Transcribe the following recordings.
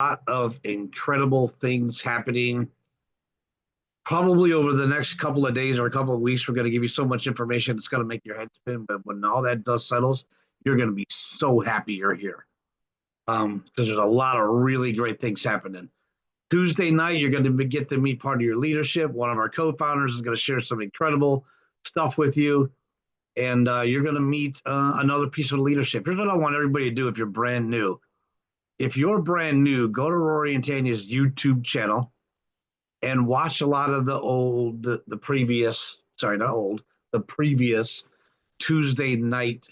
lot of incredible things happening. Probably over the next couple of days or a couple of weeks, we're going to give you so much information it's going to make your head spin. But when all that dust settles, you're going to be so happy you're here. Because there's a lot of really great things happening. Tuesday night, you're going to get to meet part of your leadership. One of our co-founders is going to share some incredible stuff with you. And you're going to meet another piece of leadership. Here's what I want everybody to do if you're brand new. If you're brand new, go to Rory and Tanya's YouTube channel and watch a lot of the previous Tuesday night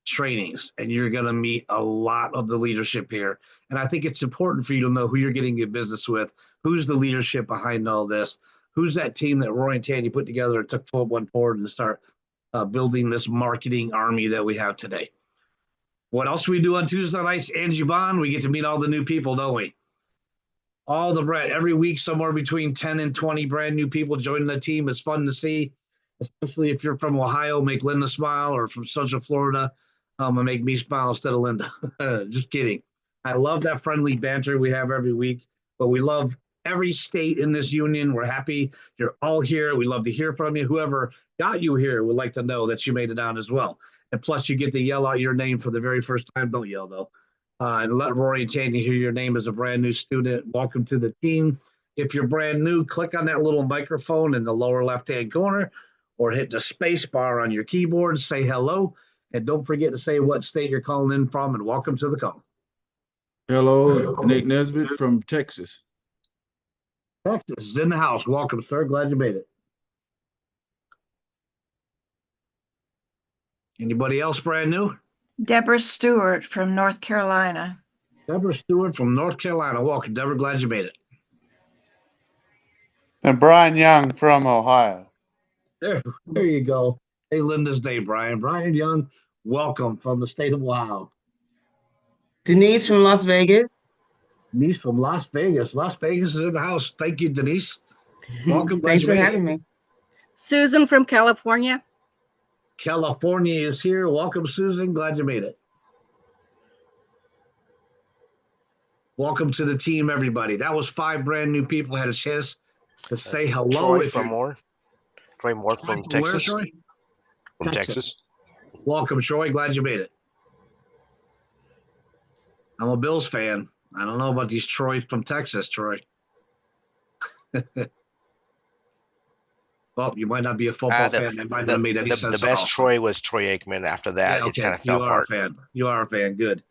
trainings, and you're going to meet a lot of the leadership here. And I think it's important for you to know who you're getting in business with, who's the leadership behind all this, who's that team that Rory and Tanya put together and took one forward and start building this marketing army that we have today. What else we do on Tuesday nights, Angie Bond? We get to meet all the new people, don't we? Every week, somewhere between 10 and 20 brand new people joining the team. It's fun to see, especially if you're from Ohio, make Linda smile, or from Central Florida, and make me smile instead of Linda. Just kidding. I love that friendly banter we have every week, but we love every state in this union. We're happy you're all here. We love to hear from you. Whoever got you here would like to know that you made it on as well. And plus, you get to yell out your name for the very first time. Don't yell, though. And let Rory and Tanya hear your name as a brand new student. Welcome to the team. If you're brand new, click on that little microphone in the lower left-hand corner or hit the space bar on your keyboard, say hello, and don't forget to say what state you're calling in from, and welcome to the call. Hello, Nate Nesbitt from Texas. Texas is in the house. Welcome, sir. Glad you made it. Anybody else brand new? Deborah Stewart from North Carolina. Deborah Stewart from North Carolina. Welcome, Deborah. Glad you made it. And Brian Young from Ohio. There you go. Hey, Linda's Day, Brian. Brian Young, welcome from the state of Ohio. Denise from Las Vegas. Denise from Las Vegas. Las Vegas is in the house. Thank you, Denise. Welcome. Thanks for having me. Susan from California. California is here. Welcome, Susan. Glad you made it. Welcome to the team, everybody. That was 5 brand new people had a chance to say hello. Troy Moore from Texas. Where, Troy? From Texas. Welcome, Troy. Glad you made it. I'm a Bills fan. I don't know about these Troy from Texas, Troy. Well, you might not be a football fan. That might not have made any sense. The best Troy was Troy Aikman. After that, yeah, it kind of fell apart. You are a fan. Good.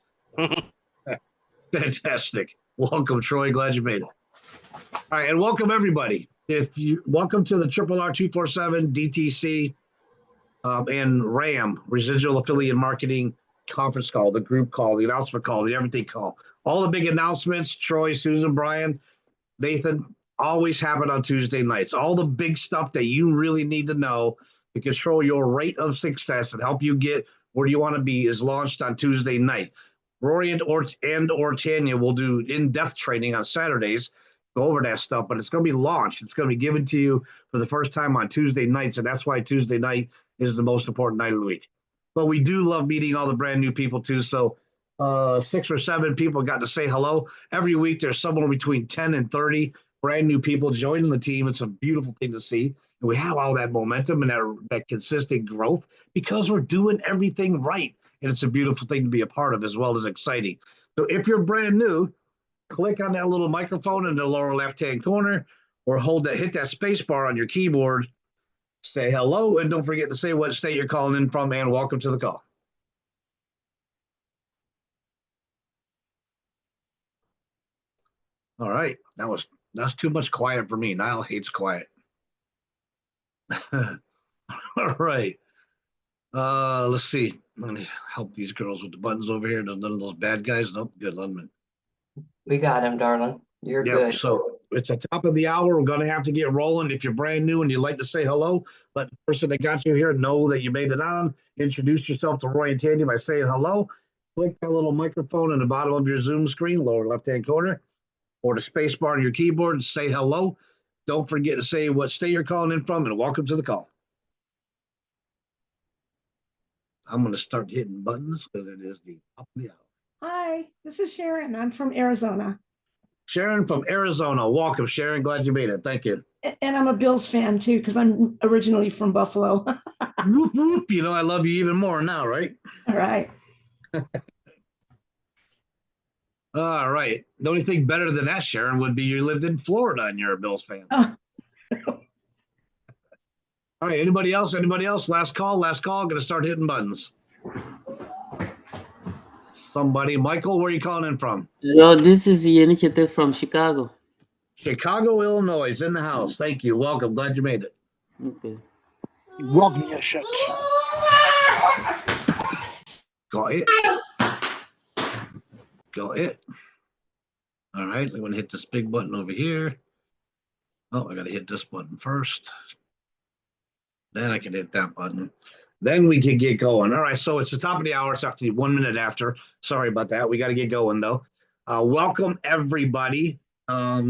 Fantastic. Welcome, Troy. Glad you made it. All right, and welcome everybody. Welcome to the RRR247 DTC and RAM Residual Affiliate Marketing conference call, the group call, the announcement call, the everything call. All the big announcements, Troy, Susan, Brian, Nathan, always happen on Tuesday nights. All the big stuff that you really need to know to control your rate of success and help you get where you want to be is launched on Tuesday night. Rory and Tanya will do in-depth training on Saturdays, go over that stuff, but it's going to be launched. It's going to be given to you for the first time on Tuesday nights, and that's why Tuesday night is the most important night of the week. But we do love meeting all the brand new people too. So 6 or 7 people got to say hello. Every week there's somewhere between 10 and 30 brand new people joining the team. It's a beautiful thing to see. And we have all that momentum and that consistent growth because we're doing everything right. And it's a beautiful thing to be a part of as well as exciting. So if you're brand new, click on that little microphone in the lower left-hand corner or hit that space bar on your keyboard, say hello, and don't forget to say what state you're calling in from, and welcome to the call. All right, that's too much quiet for me. Niall hates quiet. All right. Let's see. Let me help these girls with the buttons over here. None of those bad guys. Nope. Good, Lundman. We got him, darling. You're good. So it's the top of the hour. We're going to have to get rolling. If you're brand new and you'd like to say hello, let the person that got you here know that you made it on. Introduce yourself to Roy and Tanya by saying hello. Click that little microphone in the bottom of your Zoom screen, lower left-hand corner, or the space bar on your keyboard and say hello. Don't forget to say what state you're calling in from, and welcome to the call. I'm going to start hitting buttons because it is the top of the hour. Hi, this is Sharon. I'm from Arizona. Sharon from Arizona. Welcome, Sharon. Glad you made it. Thank you. And I'm a Bills fan too, because I'm originally from Buffalo. Whoop, whoop. You know, I love you even more now, right? All right. All right. The only thing better than that, Sharon, would be you lived in Florida and you're a Bills fan. Oh. All right. Anybody else? Anybody else? Last call. Last call. Going to start hitting buttons. Somebody. Michael, where are you calling in from? Hello, this is the initiative from Chicago. Chicago, Illinois. In the house. Thank you. Welcome. Glad you made it. Okay. Welcome, you shit. Got it. Got it. All right. I'm going to hit this big button over here. Oh, I got to hit this button first. Then I can hit that button. Then we can get going. All right. So it's the top of the hour. It's after 1 minute after. Sorry about that. We got to get going, though. Welcome, everybody. I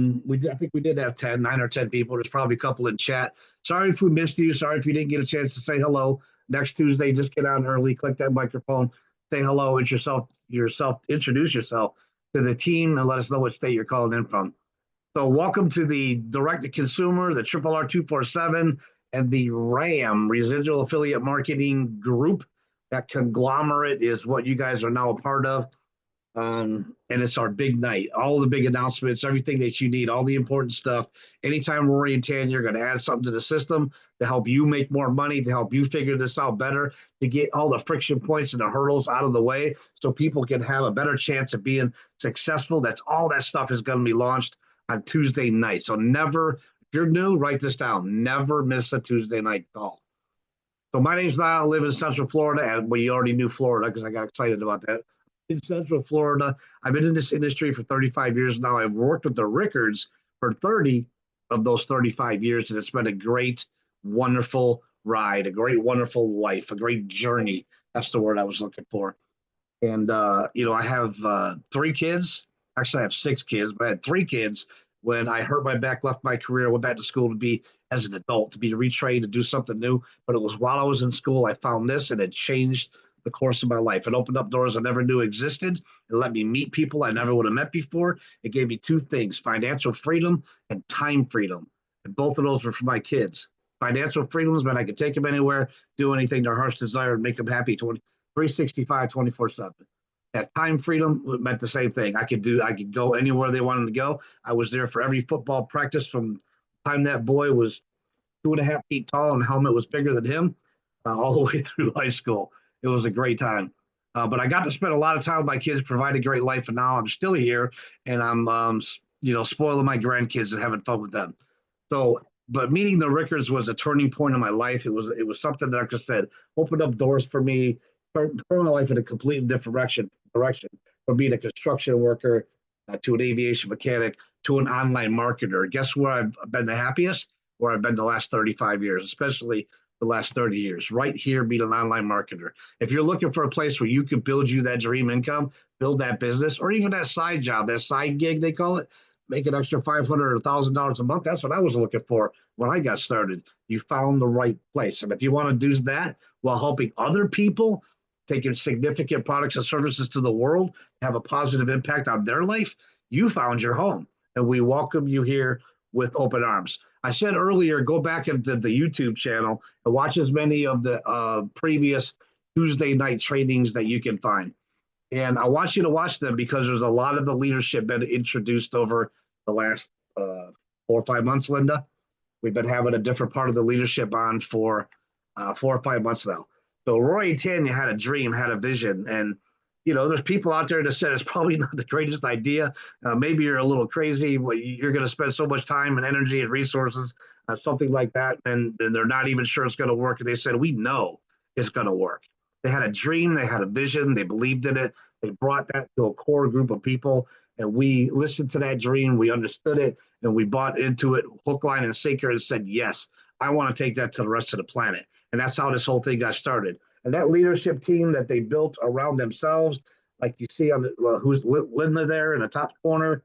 think we did have 9 or 10 people. There's probably a couple in chat. Sorry if we missed you. Sorry if you didn't get a chance to say hello. Next Tuesday, just get on early, click that microphone, say hello, introduce yourself to the team, and let us know what state you're calling in from. So welcome to the direct-to-consumer, the RRR247, and the RAM, Residual Affiliate Marketing Group. That conglomerate is what you guys are now a part of. And it's our big night. All the big announcements, everything that you need, all the important stuff. Anytime Rory and Tanya are going to add something to the system to help you make more money, to help you figure this out better, to get all the friction points and the hurdles out of the way so people can have a better chance of being successful. That's all that stuff is going to be launched on Tuesday night. So never, if you're new, write this down. Never miss a Tuesday night call. So my name's Niall. I live in Central Florida, and you already knew Florida because I got excited about that. In Central Florida. I've been in this industry for 35 years now. I've worked with the Ricords for 30 of those 35 years, and it's been a great, wonderful ride, a great, wonderful life, a great journey. That's the word I was looking for. And, I have 3 kids. Actually, I have 6 kids, but I had 3 kids when I hurt my back, left my career, went back to school to be as an adult, to be retrained, to do something new. But it was while I was in school, I found this, and it changed the course of my life. It opened up doors I never knew existed. It let me meet people I never would have met before. It gave me 2 things, financial freedom and time freedom. And both of those were for my kids. Financial freedoms meant I could take them anywhere, do anything their hearts desire, and make them happy 365, 24/7. That time freedom meant the same thing. I could go anywhere they wanted to go. I was there for every football practice from the time that boy was 2.5 feet tall and the helmet was bigger than him, all the way through high school. It was a great time. But I got to spend a lot of time with my kids, provide a great life, and now I'm still here, and I'm, spoiling my grandkids and having fun with them. So, but meeting the Ricords was a turning point in my life. It was something that, like I said, opened up doors for me, turned my life in a completely different direction from being a construction worker to an aviation mechanic to an online marketer. Guess where I've been the happiest? Where I've been the last 35 years, especially the last 30 years, right here being an online marketer. If you're looking for a place where you can build you that dream income, build that business, or even that side job, that side gig, they call it, make an extra $500 or $1,000 a month. That's what I was looking for when I got started. You found the right place. And if you want to do that while helping other people, taking significant products and services to the world, have a positive impact on their life, you found your home. And we welcome you here with open arms. I said earlier, go back into the YouTube channel and watch as many of the previous Tuesday night trainings that you can find. And I want you to watch them because there's a lot of the leadership been introduced over the last 4 or 5 months, Linda. We've been having a different part of the leadership on for 4 or 5 months now. So Rory and Tanya had a dream, had a vision, and there's people out there that said it's probably not the greatest idea. Maybe you're a little crazy. You're going to spend so much time and energy and resources on something like that, and they're not even sure it's going to work. And they said, we know it's going to work. They had a dream. They had a vision. They believed in it. They brought that to a core group of people, and we listened to that dream. We understood it, and we bought into it hook, line, and sinker and said, yes, I want to take that to the rest of the planet. And that's how this whole thing got started. And that leadership team that they built around themselves, like you see on the, who's Linda there in the top corner,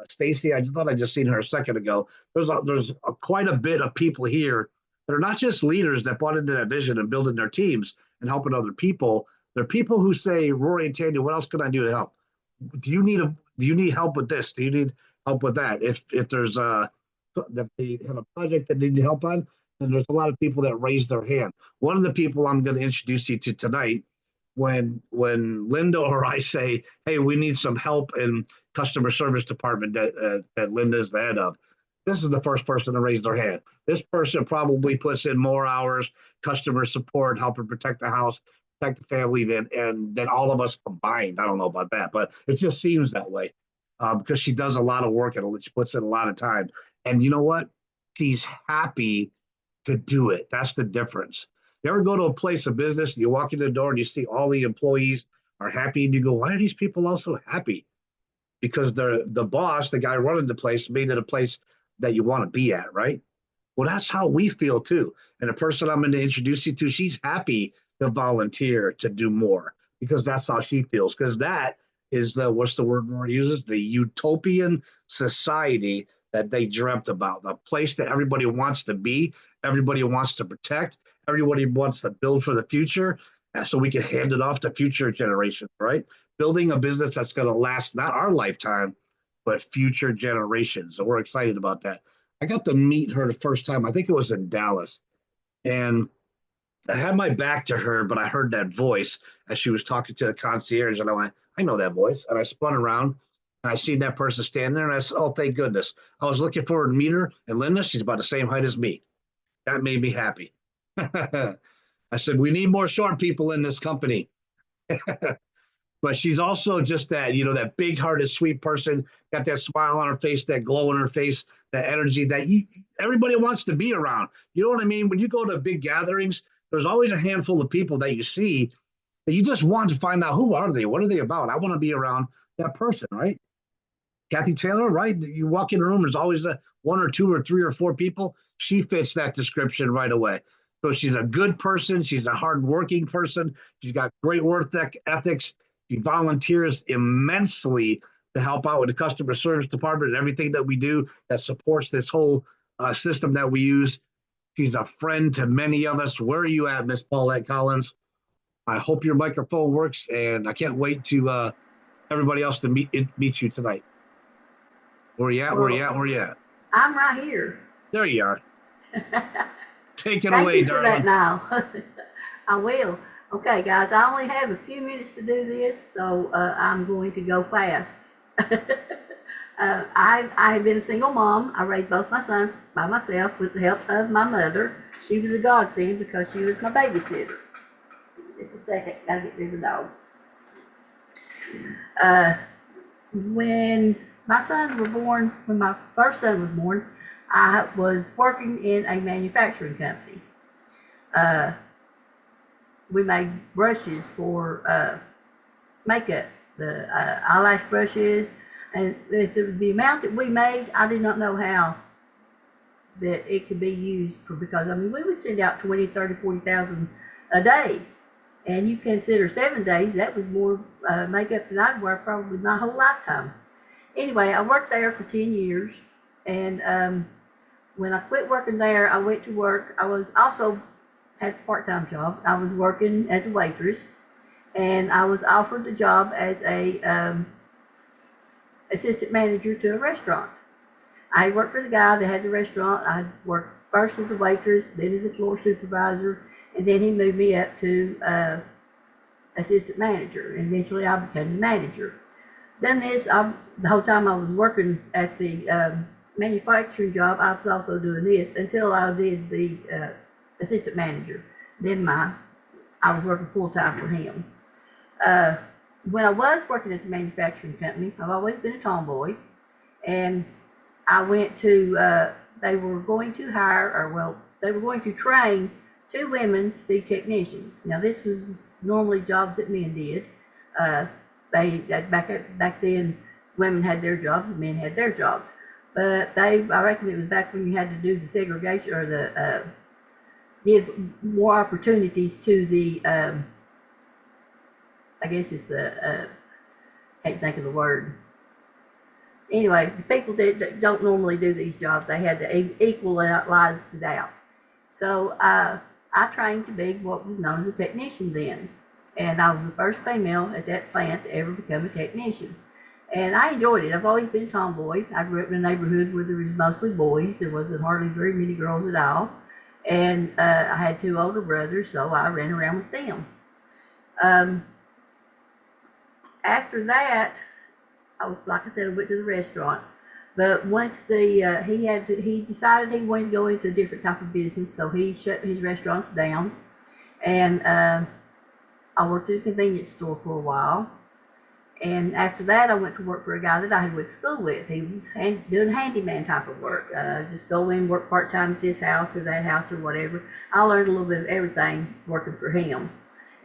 Stacy, I thought I just seen her a second ago. There's quite a bit of people here that are not just leaders that bought into that vision and building their teams and helping other people. They're people who say, Rory and Tanya, what else can I do to help? Do Do you need help with this? Do you need help with that? If there's if they have a project that they need help on, then there's a lot of people that raise their hand. One of the people I'm going to introduce you to tonight, when Linda or I say, hey, we need some help in customer service department that Linda's the head of, this is the first person to raise their hand. This person probably puts in more hours, customer support, helping protect the house, protect the family than all of us combined. I don't know about that, but it just seems that way because she does a lot of work and she puts in a lot of time. And you know what? She's happy to do it. That's the difference. You ever go to a place of business, you walk in the door and you see all the employees are happy and you go, why are these people all so happy? Because the boss, the guy running the place, made it a place that you want to be at, right? Well, that's how we feel too. And the person I'm going to introduce you to, she's happy to volunteer to do more because that's how she feels. Because that is what's the word Rory uses? The utopian society that they dreamt about, the place that everybody wants to be, everybody wants to protect, everybody wants to build for the future, so we can hand it off to future generations, right? Building a business that's going to last not our lifetime, but future generations. So we're excited about that. I got to meet her the first time, I think it was in Dallas. And I had my back to her, but I heard that voice as she was talking to the concierge. And I went, I know that voice. And I spun around and I seen that person standing there. And I said, oh, thank goodness. I was looking forward to meet her. And Linda, she's about the same height as me. That made me happy. I said, we need more short people in this company. But she's also just that, that big-hearted, sweet person, got that smile on her face, that glow on her face, that energy that everybody wants to be around. You know what I mean? When you go to big gatherings, there's always a handful of people that you see that you just want to find out, who are they? What are they about? I want to be around that person, right? Kathy Taylor, right? You walk in a room, there's always one or two or three or four people. She fits that description right away. So she's a good person. She's a hardworking person. She's got great work ethics. She volunteers immensely to help out with the customer service department and everything that we do that supports this whole system that we use. She's a friend to many of us. Where are you at, Miss Paulette Collins? I hope your microphone works, and I can't wait to everybody else to meet you tonight. Where are you at? Where are you at? Where are you at? I'm right here. There you are. Take it Thank away, you for darling. that now. I will. Okay, guys, I only have a few minutes to do this, so I'm going to go fast. I have been a single mom. I raised both my sons by myself with the help of my mother. She was a godsend because she was my babysitter. Just a second, gotta get rid of the dog. When my sons were born, when my first son was born, I was working in a manufacturing company. We made brushes for makeup, the eyelash brushes, and the amount that we made, I did not know how that it could be used for, because I mean, we would send out 20, 30, 40,000 a day. And you consider 7 days, that was more makeup than I'd wear probably my whole lifetime. Anyway, I worked there for 10 years, and when I quit working there, I went to work. I was also had a part-time job. I was working as a waitress, and I was offered the job as a assistant manager to a restaurant. I worked for the guy that had the restaurant. I worked first as a waitress, then as a floor supervisor, and then he moved me up to assistant manager, and eventually I became the manager. Done this, the whole time I was working at the manufacturing job, I was also doing this until I did the assistant manager. Then I was working full-time for him. When I was working at the manufacturing company, I've always been a tomboy, and I went to, they were going to they were going to train 2 women to be technicians. Now this was normally jobs that men did. Back then, women had their jobs and men had their jobs. But I reckon it was back when you had to do the segregation or the give more opportunities to the I guess it's can't think of the word. Anyway, the people that don't normally do these jobs, they had to equalize it out. So I trained to be what was known as a technician then. And I was the first female at that plant to ever become a technician. And I enjoyed it. I've always been a tomboy. I grew up in a neighborhood where there was mostly boys. There wasn't hardly very many girls at all. And I had 2 older brothers, so I ran around with them. After that, like I said, I went to the restaurant. But once he decided he wanted to go into a different type of business, so he shut his restaurants down. And I worked at a convenience store for a while. And after that, I went to work for a guy that I had went to school with. He was doing handyman type of work. Just go in, work part-time at this house or that house or whatever. I learned a little bit of everything working for him.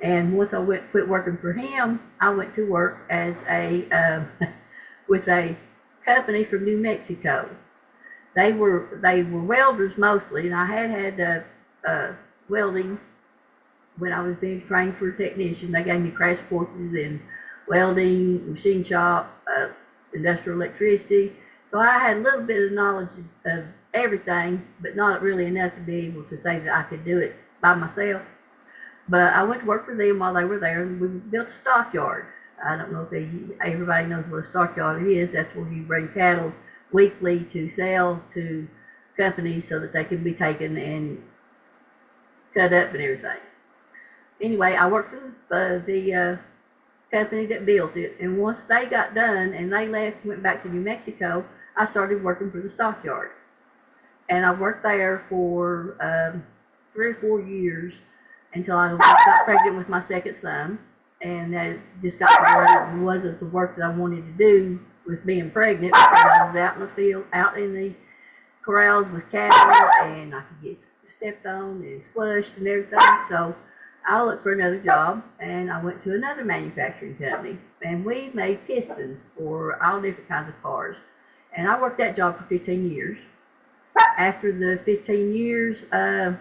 And once I quit working for him, I went to work as with a company from New Mexico. They were welders mostly, and I had welding when I was being trained for a technician. They gave me crash courses in welding, machine shop, industrial electricity. So I had a little bit of knowledge of everything, but not really enough to be able to say that I could do it by myself. But I went to work for them while they were there, and we built a stockyard. I don't know if everybody knows what a stockyard is. That's where you bring cattle weekly to sell to companies so that they can be taken and cut up and everything. Anyway, I worked for the company that built it, and once they got done and they left, went back to New Mexico, I started working for the stockyard. And I worked there for 3 or 4 years until I got pregnant with my second son. And I just got to where it wasn't the work that I wanted to do with being pregnant, because I was out in the field, out in the corrals with cattle, and I could get stepped on and squished and everything. So I looked for another job, and I went to another manufacturing company, and we made pistons for all different kinds of cars. And I worked that job for 15 years. After the 15 years, I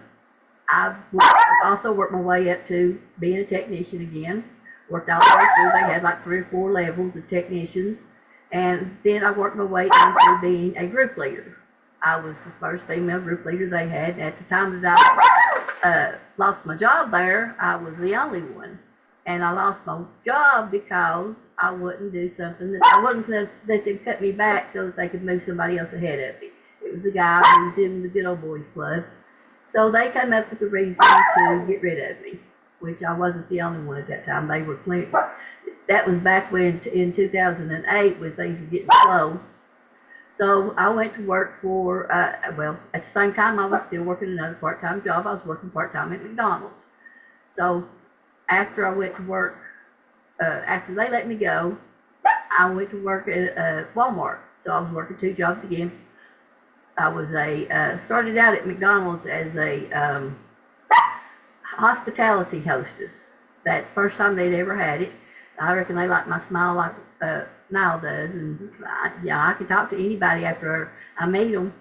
also worked my way up to being a technician again. Worked all the way through. They had like 3 or 4 levels of technicians. And then I worked my way into being a group leader. I was the first female group leader they had. At the time that I lost my job there, I was the only one. And I lost my job because I wouldn't do something that I wouldn't let them cut me back so that they could move somebody else ahead of me. It was a guy who was in the Good Old Boys Club. So they came up with a reason to get rid of me, which I wasn't the only one at that time. They were plenty. That was back when, in 2008, when things were getting slow. So I went to work for, at the same time I was still working another part-time job. I was working part-time at McDonald's. So after I went to work, after they let me go, I went to work at Walmart. So I was working 2 jobs again. I was started out at McDonald's as a hospitality hostess. That's the first time they'd ever had it. I reckon they like my smile like Niall does, and I could talk to anybody after I meet them.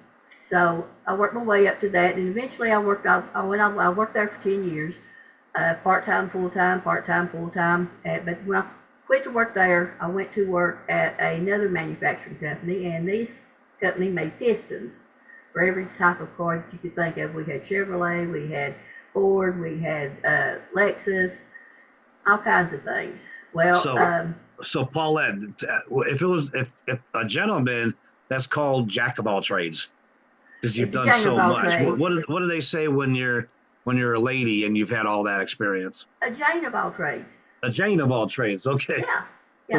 So I worked my way up to that, and eventually I worked there for 10 years, part-time, full-time, part-time, full-time. But when I quit to work there, I went to work at another manufacturing company, and this company made pistons for every type of car that you could think of. We had Chevrolet, we had Ford, we had Lexus, all kinds of things. Well, so Paulette, if a gentleman, that's called jack of all trades, because you've done so much. What do they say when you're a lady and you've had all that experience? A Jane of all trades. A Jane of all trades. Okay. Yeah.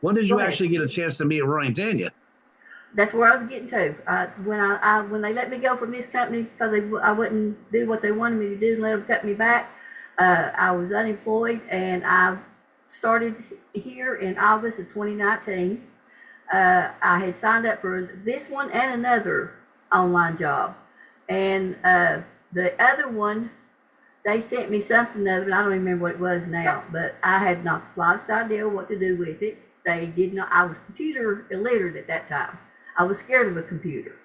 When did you actually get a chance to meet Rory and Tanya? That's where I was getting to. When they let me go from this company because I wouldn't do what they wanted me to do and let them cut me back, I was unemployed, and I started here in August of 2019. I had signed up for this one and another online job, and the other one, they sent me something of it. I don't remember what it was now, but I had not the slightest idea what to do with it. They did not. I was computer illiterate at that time. I was scared of a computer.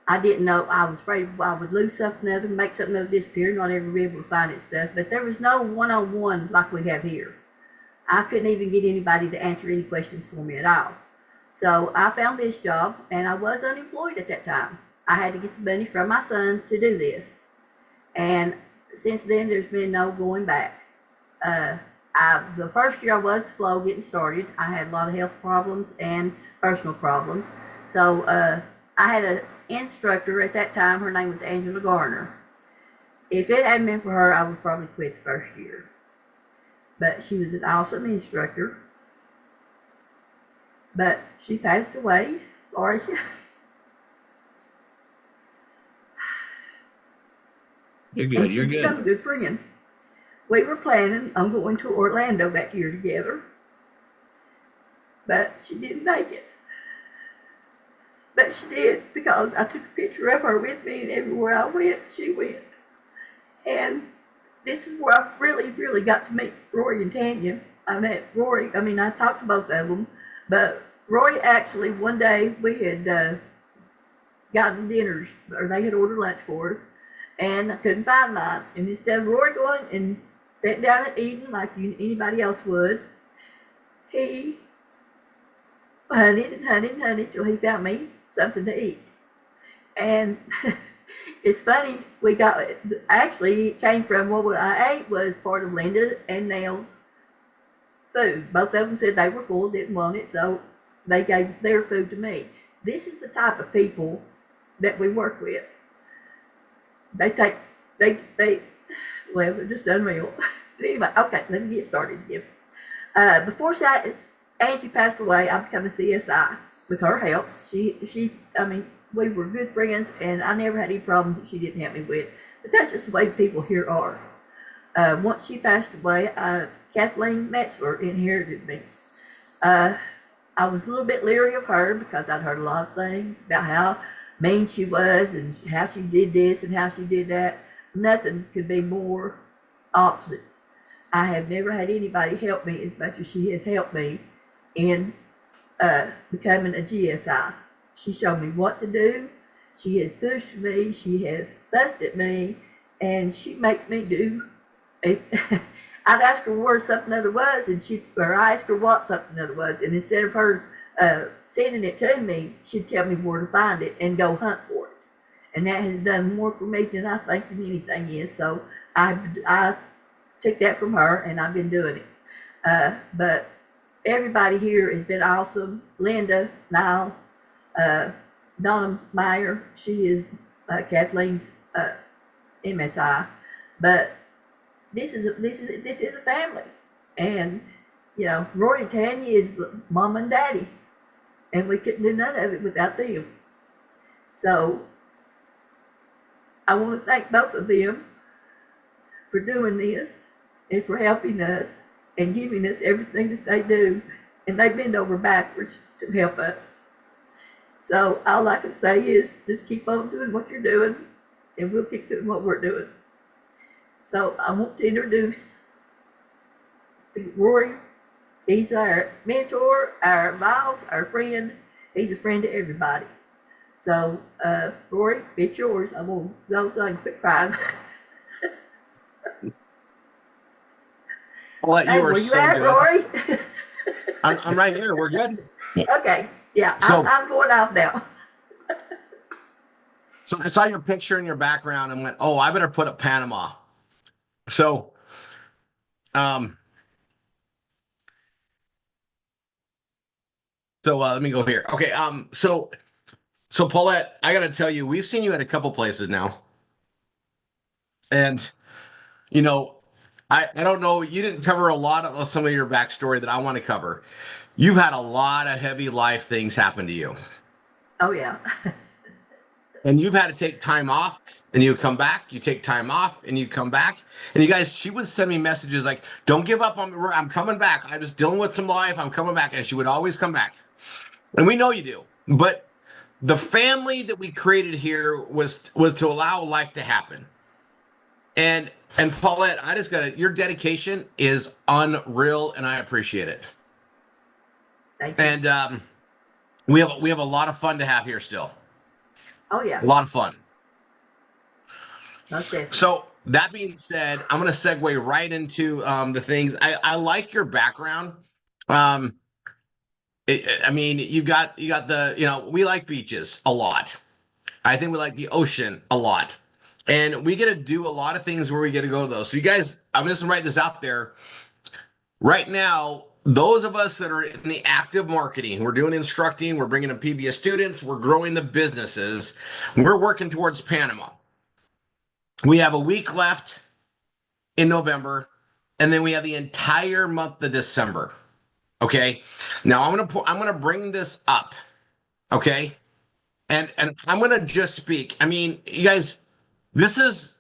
I didn't know. I was afraid I would lose something of it, make something of it disappear, not ever be able to find it stuff. But there was no one-on-one like we have here. I couldn't even get anybody to answer any questions for me at all. So I found this job, and I was unemployed at that time. I had to get the money from my son to do this. And since then, there's been no going back. the first year I was slow getting started. I had a lot of health problems and personal problems. So I had an instructor at that time. Her name was Angela Garner. If it hadn't been for her, I would probably quit the first year. But she was an awesome instructor. But she passed away. Sorry. You're good. You're She's become a good. good friend. We were planning on going to Orlando that year together, but she didn't make it. But she did, because I took a picture of her with me, and everywhere I went, she went. And this is where I really, really got to meet Rory and Tanya. I met Rory, I talked to both of them, but Rory actually, one day we had gotten dinners, or they had ordered lunch for us, and I couldn't find mine. And instead of Rory going and sitting down and eating like anybody else would, he hunted and hunted and hunted till he found me something to eat. And it's funny, actually it came from what I ate was part of Linda and Nell's food. Both of them said they were full, didn't want it, so they gave their food to me. This is the type of people that we work with. They're just unreal. But anyway, okay, let me get started again. Before Angie passed away, I became a CSI with her help. We were good friends, and I never had any problems that she didn't help me with. But that's just the way people here are. Once she passed away, Kathleen Metzler inherited me. I was a little bit leery of her because I'd heard a lot of things about how mean she was and how she did this and how she did that. Nothing could be more opposite. I have never had anybody help me as much as she has helped me in becoming a GSI. She showed me what to do. She has pushed me. She has fussed at me, and she makes me do. I'd ask her where something other was, or I asked her what something other was, and instead of her sending it to me, she'd tell me where to find it and go hunt for it. And that has done more for me than I think than anything is. So I took that from her, and I've been doing it. But everybody here has been awesome. Linda, Niall, Donna Meyer, she is Kathleen's MSI. But this is a family, and Rory and Tanya is mom and daddy, and we couldn't do none of it without them. So I want to thank both of them for doing this and for helping us and giving us everything that they do, and they bend over backwards to help us. So all I can say is just keep on doing what you're doing, and we'll keep doing what we're doing. So I want to introduce Rory. He's our mentor, our boss, our friend. He's a friend to everybody. So, Rory, it's yours. I'm going to go so I can quit crying. Well, Hey, you were where you so at, good. Rory? I'm right here. We're good. Okay, yeah, So- I'm going off now. So I saw your picture in your background and went, "Oh, I better put up Panama." So, let me go here. Okay. So Paulette, I got to tell you, we've seen you at a couple places now, and I don't know. You didn't cover a lot of some of your backstory that I want to cover. You've had a lot of heavy life things happen to you. Oh, yeah. And you've had to take time off, and you come back. You take time off, and you come back. And you guys, she would send me messages like, "Don't give up on me. I'm coming back. I'm just dealing with some life. I'm coming back." And she would always come back. And we know you do. But the family that we created here was to allow life to happen. And Paulette, I just got your dedication is unreal, and I appreciate it. Thank you. And we have a lot of fun to have here still. Oh, yeah. A lot of fun. Most definitely. So that being said, I'm going to segue right into the things. I like your background. I mean, you got the, we like beaches a lot. I think we like the ocean a lot. And we get to do a lot of things where we get to go to those. So you guys, I'm just going to write this out there. right now, those of us that are in the active marketing, we're doing instructing, we're bringing in PBS students, we're growing the businesses, we're working towards Panama. We have a week left in November, and then we have the entire month of December. Okay. Now I'm gonna bring this up. Okay. And I'm gonna just speak. I mean, you guys, this is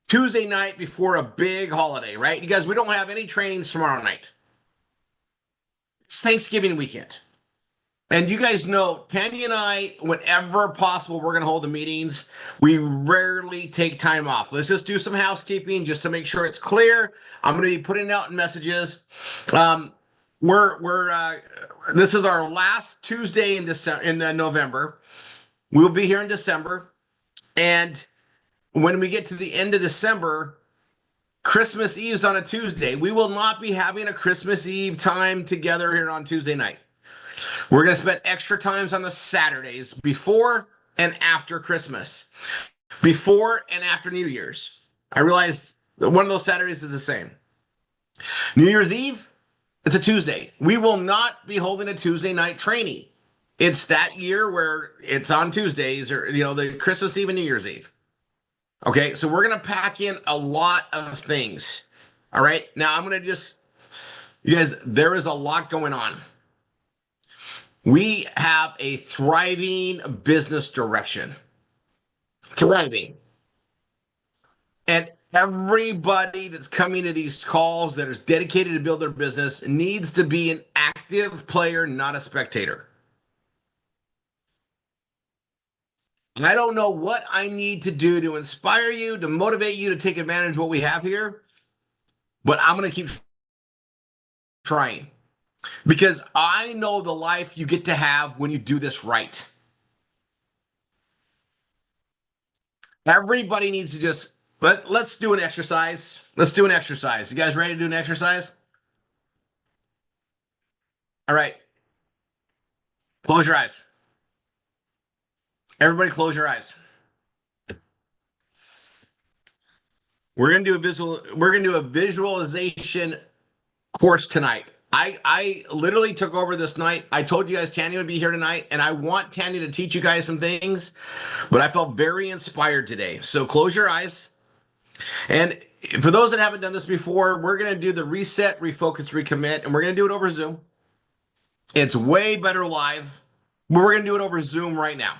Tuesday night before a big holiday, right? You guys, we don't have any trainings tomorrow night. It's Thanksgiving weekend. And you guys know, Tanya and I, whenever possible, we're going to hold the meetings. We rarely take time off. Let's just do some housekeeping just to make sure it's clear. I'm going to be putting out in messages. This is our last Tuesday in December, in November. We'll be here in December. And when we get to the end of December, Christmas Eve's on a Tuesday. We will not be having a Christmas Eve time together here on Tuesday night. We're going to spend extra times on the Saturdays before and after Christmas, before and after New Year's. I realized that one of those Saturdays is the same. New Year's Eve, it's a Tuesday. We will not be holding a Tuesday night training. It's that year where it's on Tuesdays, or, you know, the Christmas Eve and New Year's Eve. Okay, so we're going to pack in a lot of things. All right, now I'm going to just, you guys, there is a lot going on. We have a thriving business direction. Thriving. And everybody that's coming to these calls that is dedicated to build their business needs to be an active player, not a spectator. I don't know what I need to do to inspire you, to motivate you to take advantage of what we have here, but I'm going to keep trying. Because I know the life you get to have when you do this right. Everybody needs to just, let's do an exercise. Let's do an exercise. You guys ready to do an exercise? All right. Close your eyes. Everybody close your eyes. We're going to do a visualization course tonight. I literally took over this night. I told you guys Tanya would be here tonight, and I want Tanya to teach you guys some things, but I felt very inspired today. So close your eyes. And for those that haven't done this before, we're going to do the reset, refocus, recommit, and we're going to do it over Zoom. It's way better live, but we're going to do it over Zoom right now.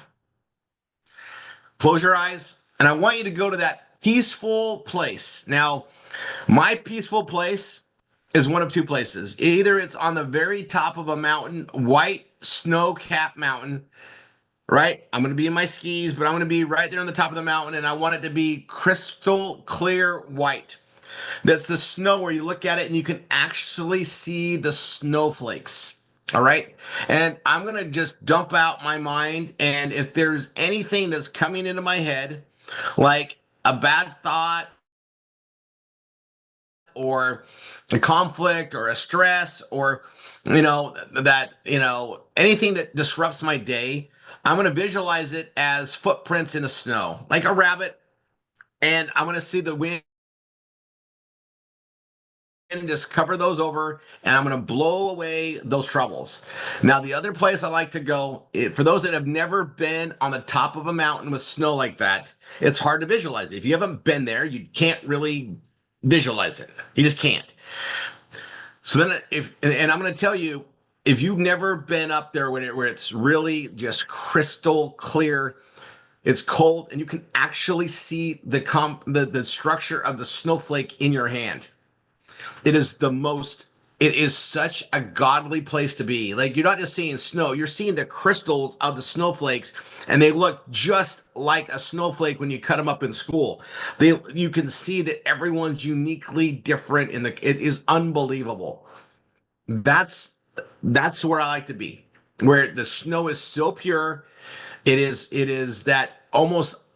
Close your eyes, and I want you to go to that peaceful place. Now, my peaceful place is one of two places. Either it's on the very top of a mountain, white snow-capped mountain, right? I'm going to be in my skis, but I'm going to be right there on the top of the mountain, and I want it to be crystal clear white. That's the snow where you look at it and you can actually see the snowflakes, all right? And I'm going to just dump out my mind, and if there's anything that's coming into my head, like a bad thought, or a conflict or a stress, or, you know, that, you know, anything that disrupts my day, I'm going to visualize it as footprints in the snow, like a rabbit. And I'm going to see the wind just cover those over, and I'm going to blow away those troubles. Now, the other place I like to go, for those that have never been on the top of a mountain with snow like that, it's hard to visualize it. If you haven't been there, you can't really visualize it. You just can't. So then and I'm going to tell you, if you've never been up there where it's really just crystal clear, it's cold, and you can actually see the structure of the snowflake in your hand. It is such a godly place to be. Like, you're not just seeing snow, you're seeing the crystals of the snowflakes, and they look just like a snowflake when you cut them up in school. You can see that everyone's uniquely different it is unbelievable. That's where I like to be, where the snow is so pure. It is that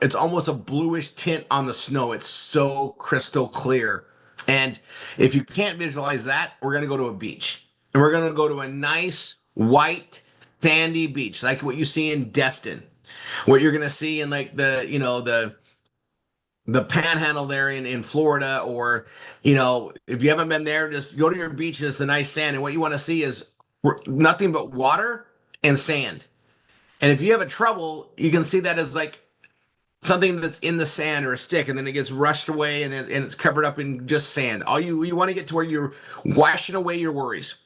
it's almost a bluish tint on the snow. It's so crystal clear. And if you can't visualize that, we're going to go to a beach. And we're going to go to a nice, white, sandy beach, like what you see in Destin. What you're going to see in, like, the the panhandle there in Florida, or, you know, if you haven't been there, just go to your beach and it's the nice sand. And what you want to see is nothing but water and sand. And if you have a trouble, you can see that as like something that's in the sand or a stick, and then it gets rushed away and it's covered up in just sand. All you want to get to where you're washing away your worries.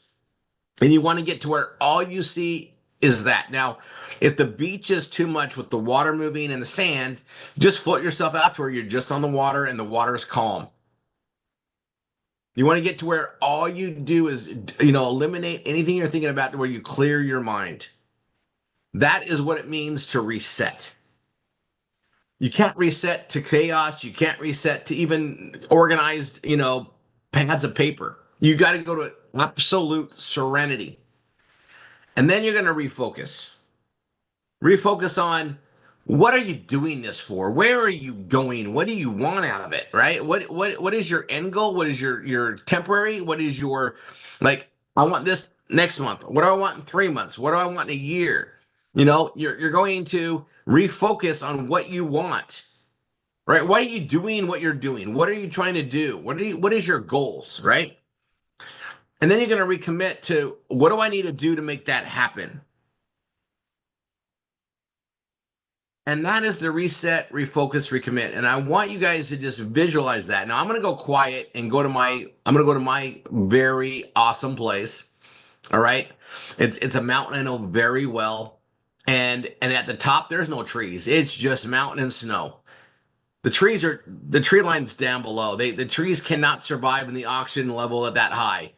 And you want to get to where all you see is that. Now, if the beach is too much with the water moving and the sand, just float yourself out to where you're just on the water and the water is calm. You want to get to where all you do is, you know, eliminate anything you're thinking about to where you clear your mind. That is what it means to reset. You can't reset to chaos. You can't reset to even organized, you know, pads of paper. You got to go to absolute serenity. And then you're going to refocus. Refocus on, what are you doing this for? Where are you going? What do you want out of it? Right? What is your end goal? What is your temporary? What is your, like, I want this next month. What do I want in 3 months? What do I want in a year? You know, you're going to refocus on what you want. Right? Why are you doing what you're doing? What are you trying to do? What is your goals, right? And then you're going to recommit to, what do I need to do to make that happen? And that is the reset, refocus, recommit. And I want you guys to just visualize that. Now I'm going to go quiet and go to my very awesome place. All right. It's a mountain I know very well. And at the top, there's no trees. It's just mountain and snow. The tree line's down below. The trees cannot survive in the oxygen level at that high.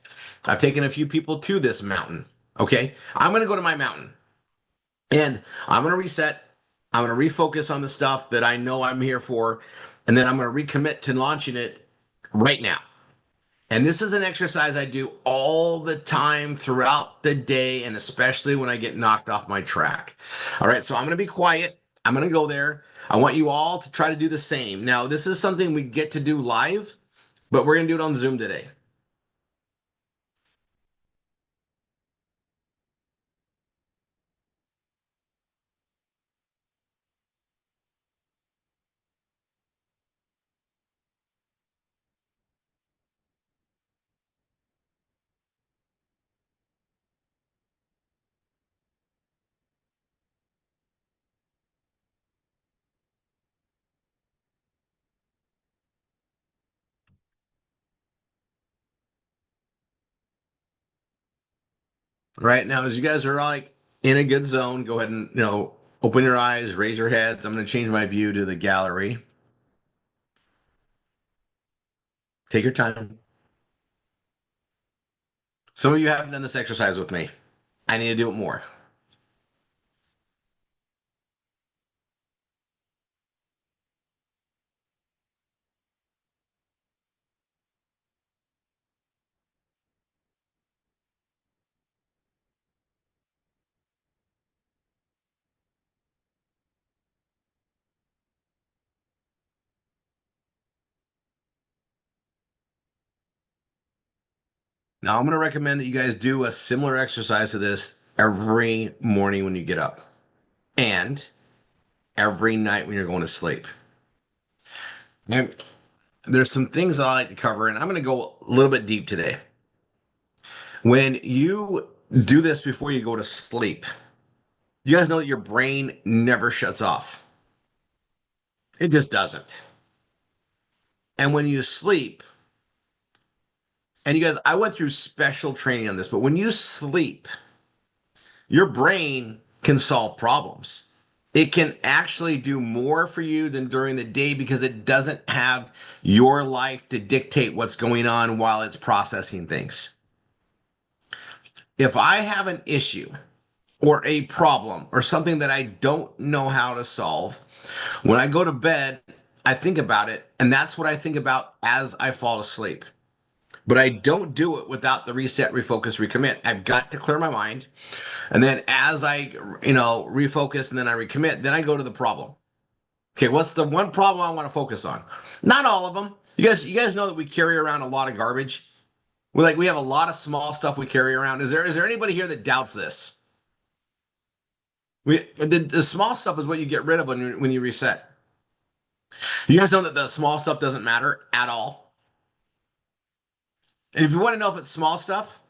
I've taken a few people to this mountain. Okay. I'm going to go to my mountain and I'm going to reset. I'm going to refocus on the stuff that I know I'm here for. And then I'm going to recommit to launching it right now. And this is an exercise I do all the time throughout the day, and especially when I get knocked off my track. All right. So I'm going to be quiet. I'm going to go there. I want you all to try to do the same. Now, this is something we get to do live, but we're going to do it on Zoom today. Right now, as you guys are like in a good zone, go ahead and, you know, open your eyes, raise your heads. I'm going to change my view to the gallery. Take your time. Some of you haven't done this exercise with me. I need to do it more. Now, I'm going to recommend that you guys do a similar exercise to this every morning when you get up and every night when you're going to sleep. Now, there's some things I like to cover, and I'm going to go a little bit deep today. When you do this before you go to sleep, you guys know that your brain never shuts off. It just doesn't. And when you sleep, and you guys, I went through special training on this, but when you sleep, your brain can solve problems. It can actually do more for you than during the day because it doesn't have your life to dictate what's going on while it's processing things. If I have an issue or a problem or something that I don't know how to solve, when I go to bed, I think about it, and that's what I think about as I fall asleep. But I don't do it without the reset, refocus, recommit. I've got to clear my mind. And then as I, you know, refocus and then I recommit, then I go to the problem. Okay, what's the one problem I want to focus on? Not all of them. You guys know that we carry around a lot of garbage. We have a lot of small stuff we carry around. Is there anybody here that doubts this? The small stuff is what you get rid of when you reset. You guys know that the small stuff doesn't matter at all. And if you want to know if it's small stuff,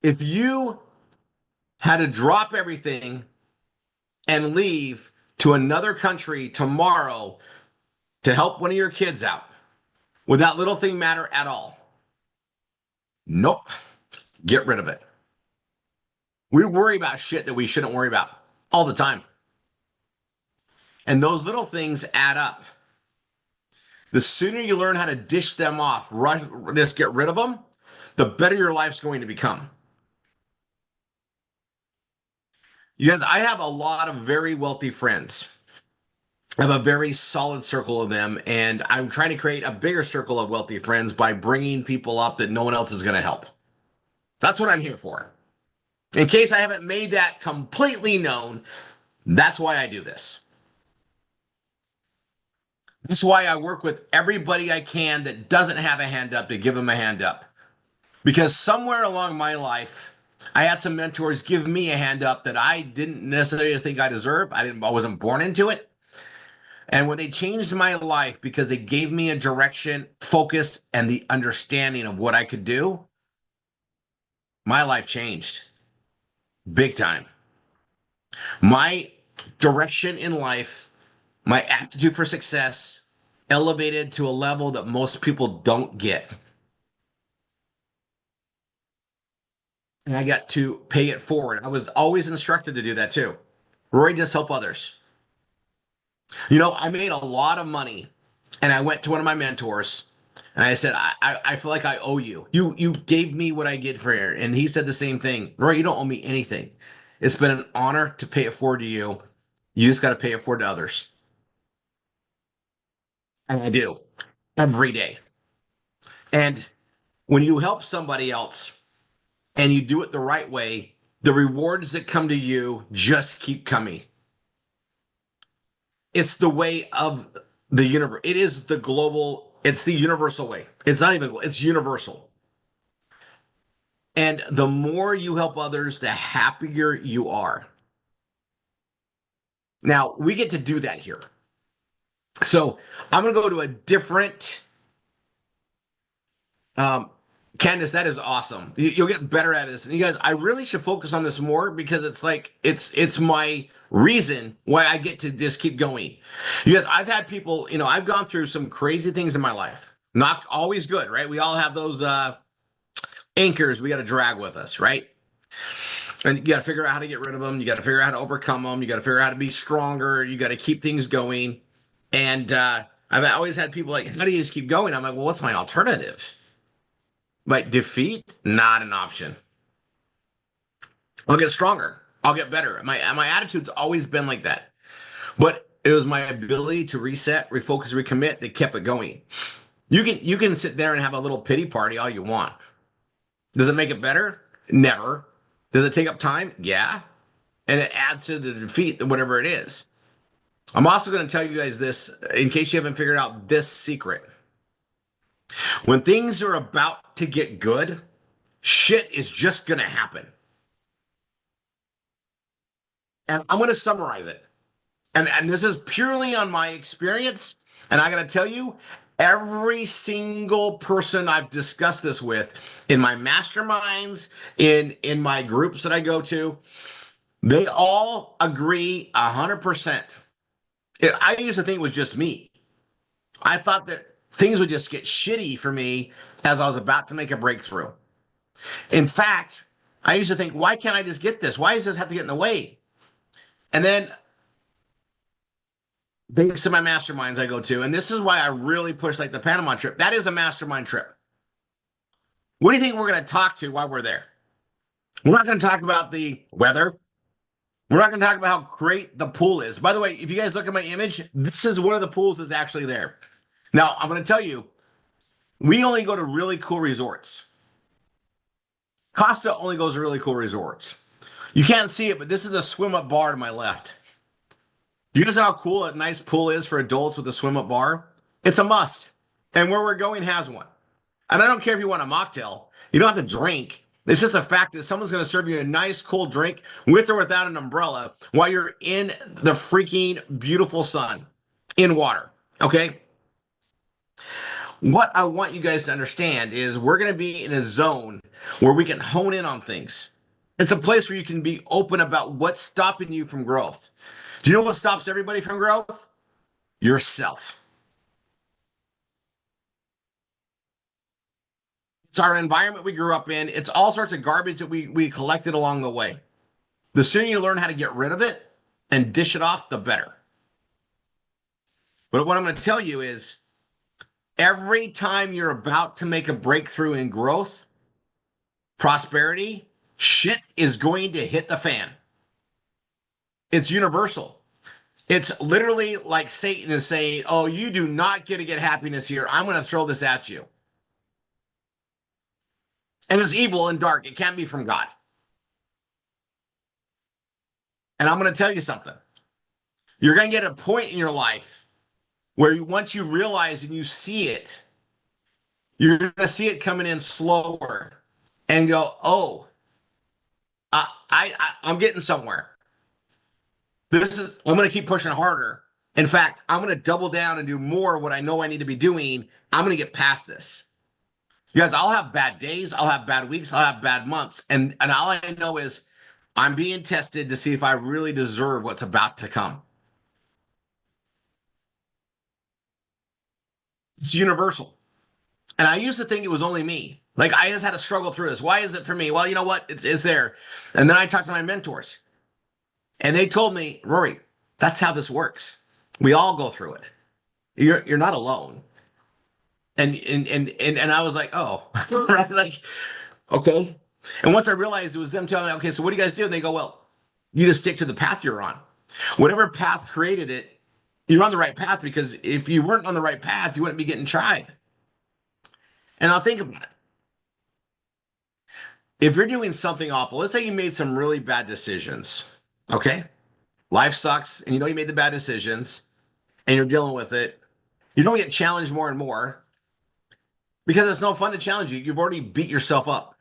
if you had to drop everything and leave to another country tomorrow to help one of your kids out, would that little thing matter at all? Nope. Get rid of it. We worry about shit that we shouldn't worry about all the time. And those little things add up. The sooner you learn how to dish them off, just get rid of them, the better your life's going to become. You guys, I have a lot of very wealthy friends. I have a very solid circle of them, and I'm trying to create a bigger circle of wealthy friends by bringing people up that no one else is going to help. That's what I'm here for. In case I haven't made that completely known, that's why I do this. That's why I work with everybody I can that doesn't have a hand up to give them a hand up. Because somewhere along my life, I had some mentors give me a hand up that I didn't necessarily think I deserved. I wasn't born into it. And when they changed my life because they gave me a direction, focus, and the understanding of what I could do, my life changed big time. My direction in life, my aptitude for success elevated to a level that most people don't get. And I got to pay it forward. I was always instructed to do that too. Rory, just help others. You know, I made a lot of money and I went to one of my mentors and I said, I feel like I owe you. You gave me what I get for here. And he said the same thing. Rory, you don't owe me anything. It's been an honor to pay it forward to you. You just got to pay it forward to others. And I do every day. And when you help somebody else and you do it the right way, the rewards that come to you just keep coming. It's the way of the universe. It is the global, it's the universal way. It's not even, it's universal. And the more you help others, the happier you are. Now, we get to do that here. So I'm going to go to a different, Candace, that is awesome. You'll get better at this. And you guys, I really should focus on this more because it's like, it's my reason why I get to just keep going. You guys, I've had people, you know, I've gone through some crazy things in my life. Not always good, right? We all have those anchors we got to drag with us, right? And you got to figure out how to get rid of them. You got to figure out how to overcome them. You got to figure out how to be stronger. You got to keep things going. And I've always had people like, how do you just keep going? I'm like, well, what's my alternative? Like defeat, not an option. I'll get stronger. I'll get better. My attitude's always been like that. But it was my ability to reset, refocus, recommit that kept it going. You can sit there and have a little pity party all you want. Does it make it better? Never. Does it take up time? Yeah. And it adds to the defeat, whatever it is. I'm also going to tell you guys this, in case you haven't figured out this secret. When things are about to get good, shit is just going to happen. And I'm going to summarize it. And this is purely on my experience. And I got to tell you, every single person I've discussed this with in my masterminds, in my groups that I go to, they all agree 100%. I used to think it was just me. I thought that things would just get shitty for me as I was about to make a breakthrough. In fact, I used to think, why can't I just get this? Why does this have to get in the way? And then, based on my masterminds I go to, and this is why I really push like the Panama trip. That is a mastermind trip. What do you think we're going to talk to while we're there? We're not going to talk about the weather. We're not going to talk about how great the pool is. By the way, if you guys look at my image, this is one of the pools that's actually there. Now, I'm going to tell you, we only go to really cool resorts. Costa only goes to really cool resorts. You can't see it, but this is a swim-up bar to my left. Do you guys know how cool a nice pool is for adults with a swim-up bar? It's a must. And where we're going has one. And I don't care if you want a mocktail. You don't have to drink. It's just a fact that someone's going to serve you a nice cold drink with or without an umbrella while you're in the freaking beautiful sun. in water. Okay. What I want you guys to understand is we're going to be in a zone where we can hone in on things. It's a place where you can be open about what's stopping you from growth. Do you know what stops everybody from growth? Yourself. It's our environment we grew up in. It's all sorts of garbage that we collected along the way. The sooner you learn how to get rid of it and dish it off, the better. But what I'm going to tell you is every time you're about to make a breakthrough in growth, prosperity, shit is going to hit the fan. It's universal. It's literally like Satan is saying, oh, you do not get to get happiness here. I'm going to throw this at you. And it's evil and dark. It can't be from God. And I'm going to tell you something. You're going to get a point in your life where once you realize and you see it, you're going to see it coming in slower and go, oh, I'm getting somewhere. I'm going to keep pushing harder. In fact, I'm going to double down and do more of what I know I need to be doing. I'm going to get past this. You guys, I'll have bad days. I'll have bad weeks. I'll have bad months. And all I know is I'm being tested to see if I really deserve what's about to come. It's universal. And I used to think it was only me. Like, I just had to struggle through this. Why is it for me? Well, you know what? It's there. And then I talked to my mentors. And they told me, Rory, that's how this works. We all go through it. You're not alone. And I was like, oh, right? Like, okay. And once I realized it was them telling me, okay, so what do you guys do? And they go, well, you just stick to the path you're on. Whatever path created it, you're on the right path, because if you weren't on the right path, you wouldn't be getting tried. And I'll think about it. If you're doing something awful, let's say you made some really bad decisions, okay? Life sucks, and you know you made the bad decisions, and you're dealing with it. You don't get challenged more and more because it's no fun to challenge you. You've already beat yourself up.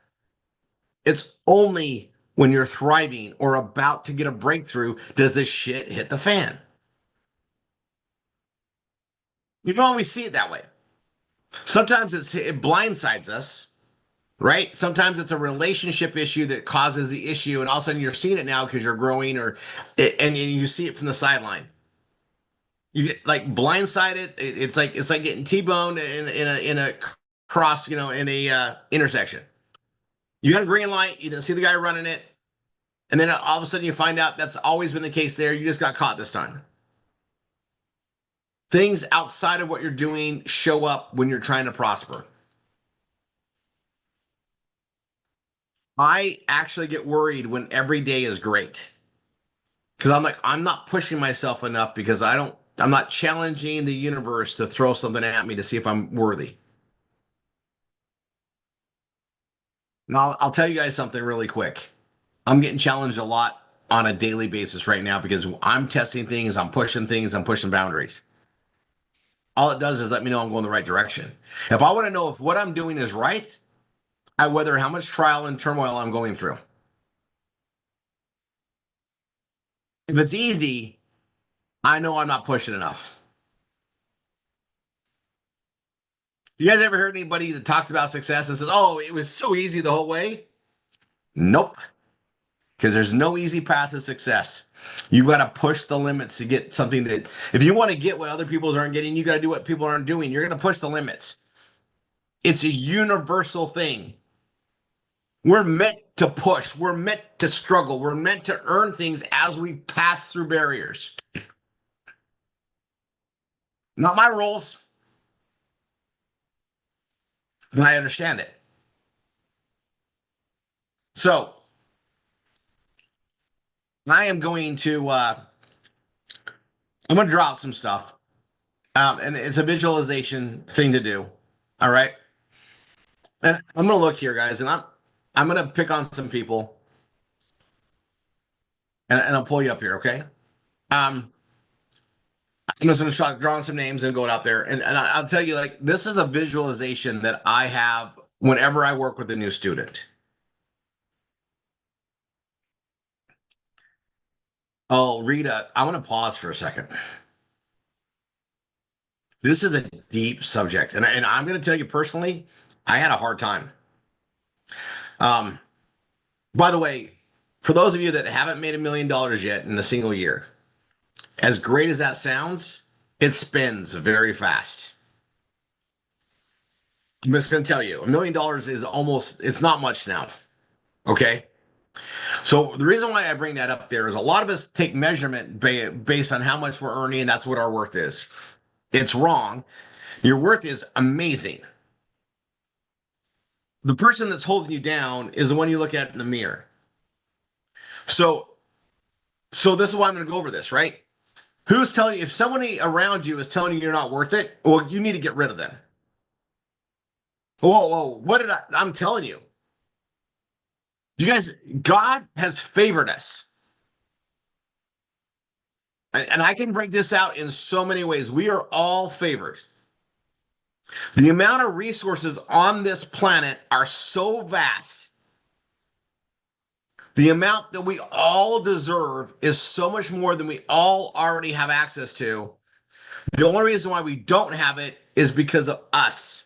It's only when you're thriving or about to get a breakthrough does this shit hit the fan. You don't always see it that way. Sometimes it blindsides us, right? Sometimes it's a relationship issue that causes the issue, and all of a sudden you're seeing it now because you're growing, and you see it from the sideline. You get like blindsided. It's like getting T-boned in a cross, in a intersection. You got a green light. You didn't see the guy running it, and then all of a sudden you find out that's always been the case there. You just got caught this time. Things outside of what you're doing show up when you're trying to prosper. I actually get worried when every day is great, because I'm like, I'm not pushing myself enough, because I'm not challenging the universe to throw something at me to see if I'm worthy. Now, I'll tell you guys something really quick. I'm getting challenged a lot on a daily basis right now because I'm testing things, I'm pushing boundaries. All it does is let me know I'm going the right direction. If I want to know if what I'm doing is right, I weather how much trial and turmoil I'm going through. If it's easy, I know I'm not pushing enough. You guys ever heard anybody that talks about success and says, oh, it was so easy the whole way? Nope. Because there's no easy path to success. You've got to push the limits to get something that, if you want to get what other people aren't getting, you got to do what people aren't doing. You're going to push the limits. It's a universal thing. We're meant to push. We're meant to struggle. We're meant to earn things as we pass through barriers. Not my rules, but I understand it. So I am going to I'm going to draw out some stuff. And it's a visualization thing to do. All right. And I'm going to look here, guys, and I'm going to pick on some people, and I'll pull you up here. Okay. I'm just going to start drawing some names and go out there. And I'll tell you, like, this is a visualization that I have whenever I work with a new student. Oh, Rita, I want to pause for a second. This is a deep subject, and I'm going to tell you personally, I had a hard time. By the way, for those of you that haven't made $1 million yet in a single year, as great as that sounds, it spins very fast. I'm just going to tell you, $1 million is it's not much now. Okay. So the reason why I bring that up there is a lot of us take measurement based on how much we're earning, and that's what our worth is. It's wrong. Your worth is amazing. The person that's holding you down is the one you look at in the mirror. So this is why I'm going to go over this, right? Who's telling you, if somebody around you is telling you you're not worth it, well, you need to get rid of them. Whoa, I'm telling you. You guys, God has favored us. And I can break this out in so many ways. We are all favored. The amount of resources on this planet are so vast. The amount that we all deserve is so much more than we all already have access to. The only reason why we don't have it is because of us.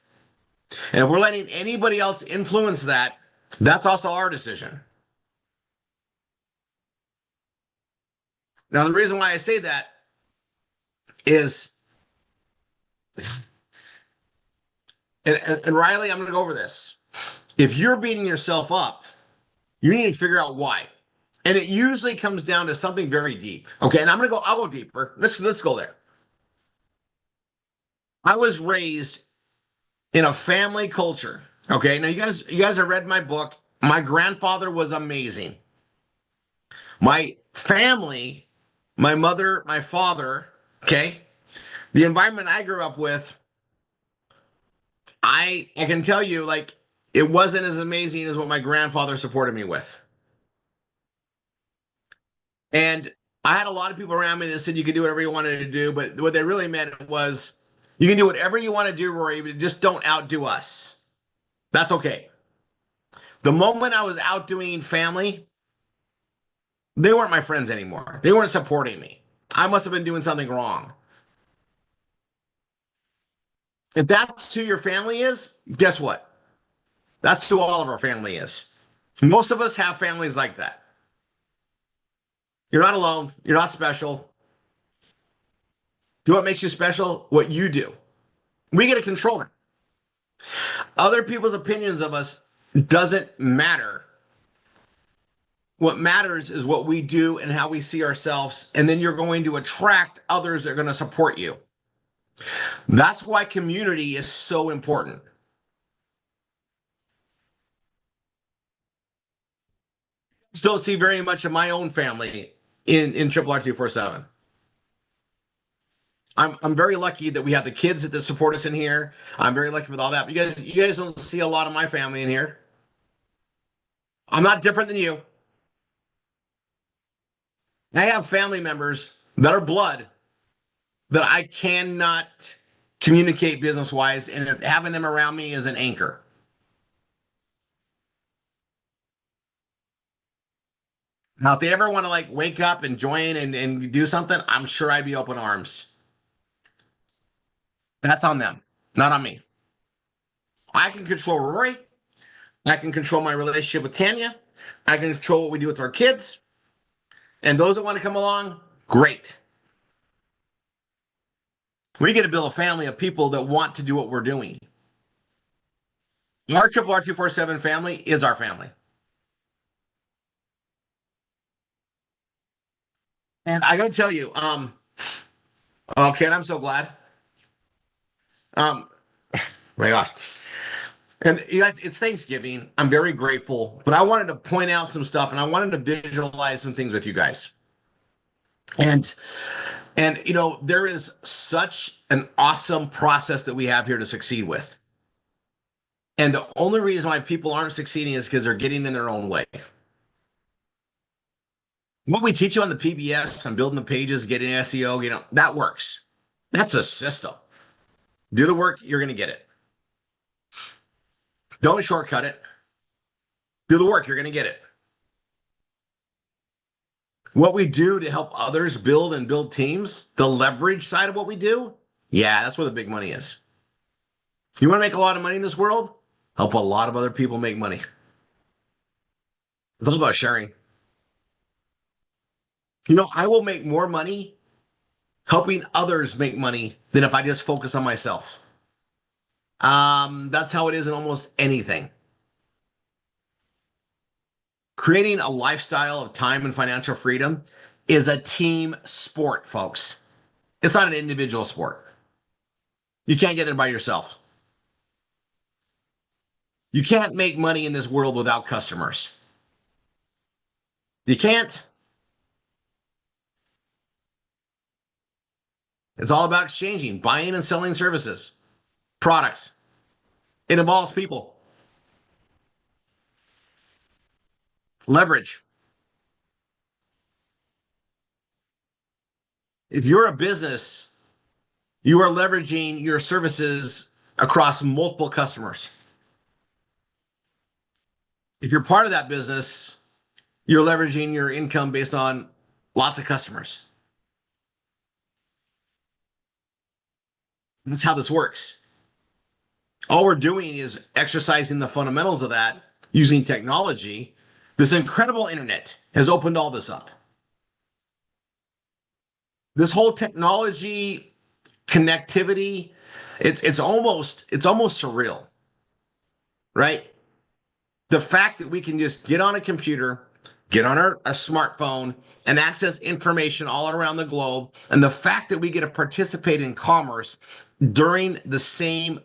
And if we're letting anybody else influence that, that's also our decision. Now, the reason why I say that is, and Riley, I'm going to go over this. If you're beating yourself up, you need to figure out why. And it usually comes down to something very deep. Okay, and I'll go deeper. Let's go there. I was raised in a family culture. Okay, now you guys have read my book. My grandfather was amazing. My family, my mother, my father, okay, the environment I grew up with, I can tell you, like, it wasn't as amazing as what my grandfather supported me with. And I had a lot of people around me that said you could do whatever you wanted to do, but what they really meant was, you can do whatever you want to do, Rory, but just don't outdo us. That's okay. The moment I was outdoing family, they weren't my friends anymore. They weren't supporting me. I must have been doing something wrong. If that's who your family is, guess what? That's who all of our family is. Most of us have families like that. You're not alone. You're not special. Do what makes you special? What you do. We get to control it. Other people's opinions of us doesn't matter. What matters is what we do and how we see ourselves, and then you're going to attract others that are going to support you. That's why community is so important. Still see very much of my own family in RRR247. I'm very lucky that we have the kids that support us in here. I'm very lucky with all that. But you guys don't see a lot of my family in here. I'm not different than you. I have family members that are blood that I cannot communicate business-wise, and having them around me is an anchor. Now, if they ever want to like wake up and join and do something, I'm sure I'd be open arms. That's on them, not on me. I can control Rory. I can control my relationship with Tanya. I can control what we do with our kids. And those that want to come along, great. We get to build a family of people that want to do what we're doing. Our RRR247 family is our family. And I gotta tell you, okay, I'm so glad. My gosh. And you guys, it's Thanksgiving. I'm very grateful, but I wanted to point out some stuff and I wanted to visualize some things with you guys. And you know, there is such an awesome process that we have here to succeed with. And the only reason why people aren't succeeding is because they're getting in their own way. What we teach you on the PBS on building the pages, getting SEO, you know, that works. That's a system. Do the work, you're going to get it. Don't shortcut it. Do the work, you're going to get it. What we do to help others build and build teams, the leverage side of what we do, Yeah, that's where the big money is. You want to make a lot of money in this world? Help a lot of other people make money. It's all about sharing. You know, I will make more money helping others make money than if I just focus on myself. That's how it is in almost anything. Creating a lifestyle of time and financial freedom is a team sport, folks. It's not an individual sport. You can't get there by yourself. You can't make money in this world without customers. You can't. It's all about exchanging, buying and selling services, products. It involves people. Leverage. If you're a business, you are leveraging your services across multiple customers. If you're part of that business, you're leveraging your income based on lots of customers. That's how this works. All we're doing is exercising the fundamentals of that using technology. This incredible internet has opened all this up. This whole technology connectivity, it's almost surreal, right? The fact that we can just get on a computer, get on a smartphone, and access information all around the globe, and the fact that we get to participate in commerce during the same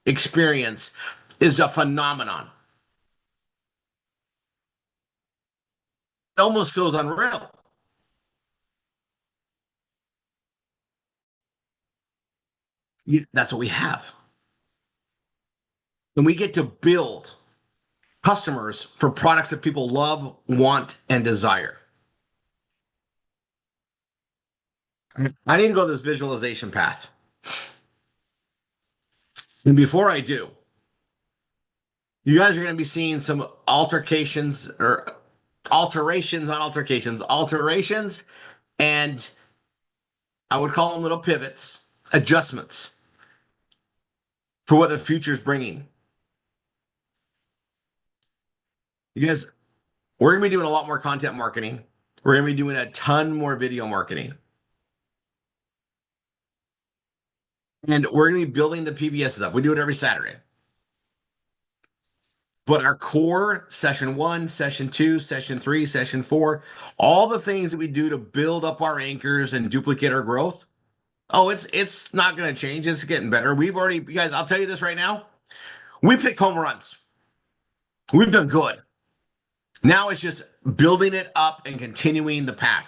experience is a phenomenon. It almost feels unreal. That's what we have. And we get to build customers for products that people love, want, and desire. I need to go this visualization path. And before I do, you guys are going to be seeing some alterations, and I would call them little pivots, adjustments for what the future is bringing. You guys, we're going to be doing a lot more content marketing. We're going to be doing a ton more video marketing. And we're going to be building the PBSs up. We do it every Saturday. But our core, session 1, session 2, session 3, session 4, all the things that we do to build up our anchors and duplicate our growth, it's not going to change. It's getting better. You guys, I'll tell you this right now. We pick home runs. We've done good. Now it's just building it up and continuing the path.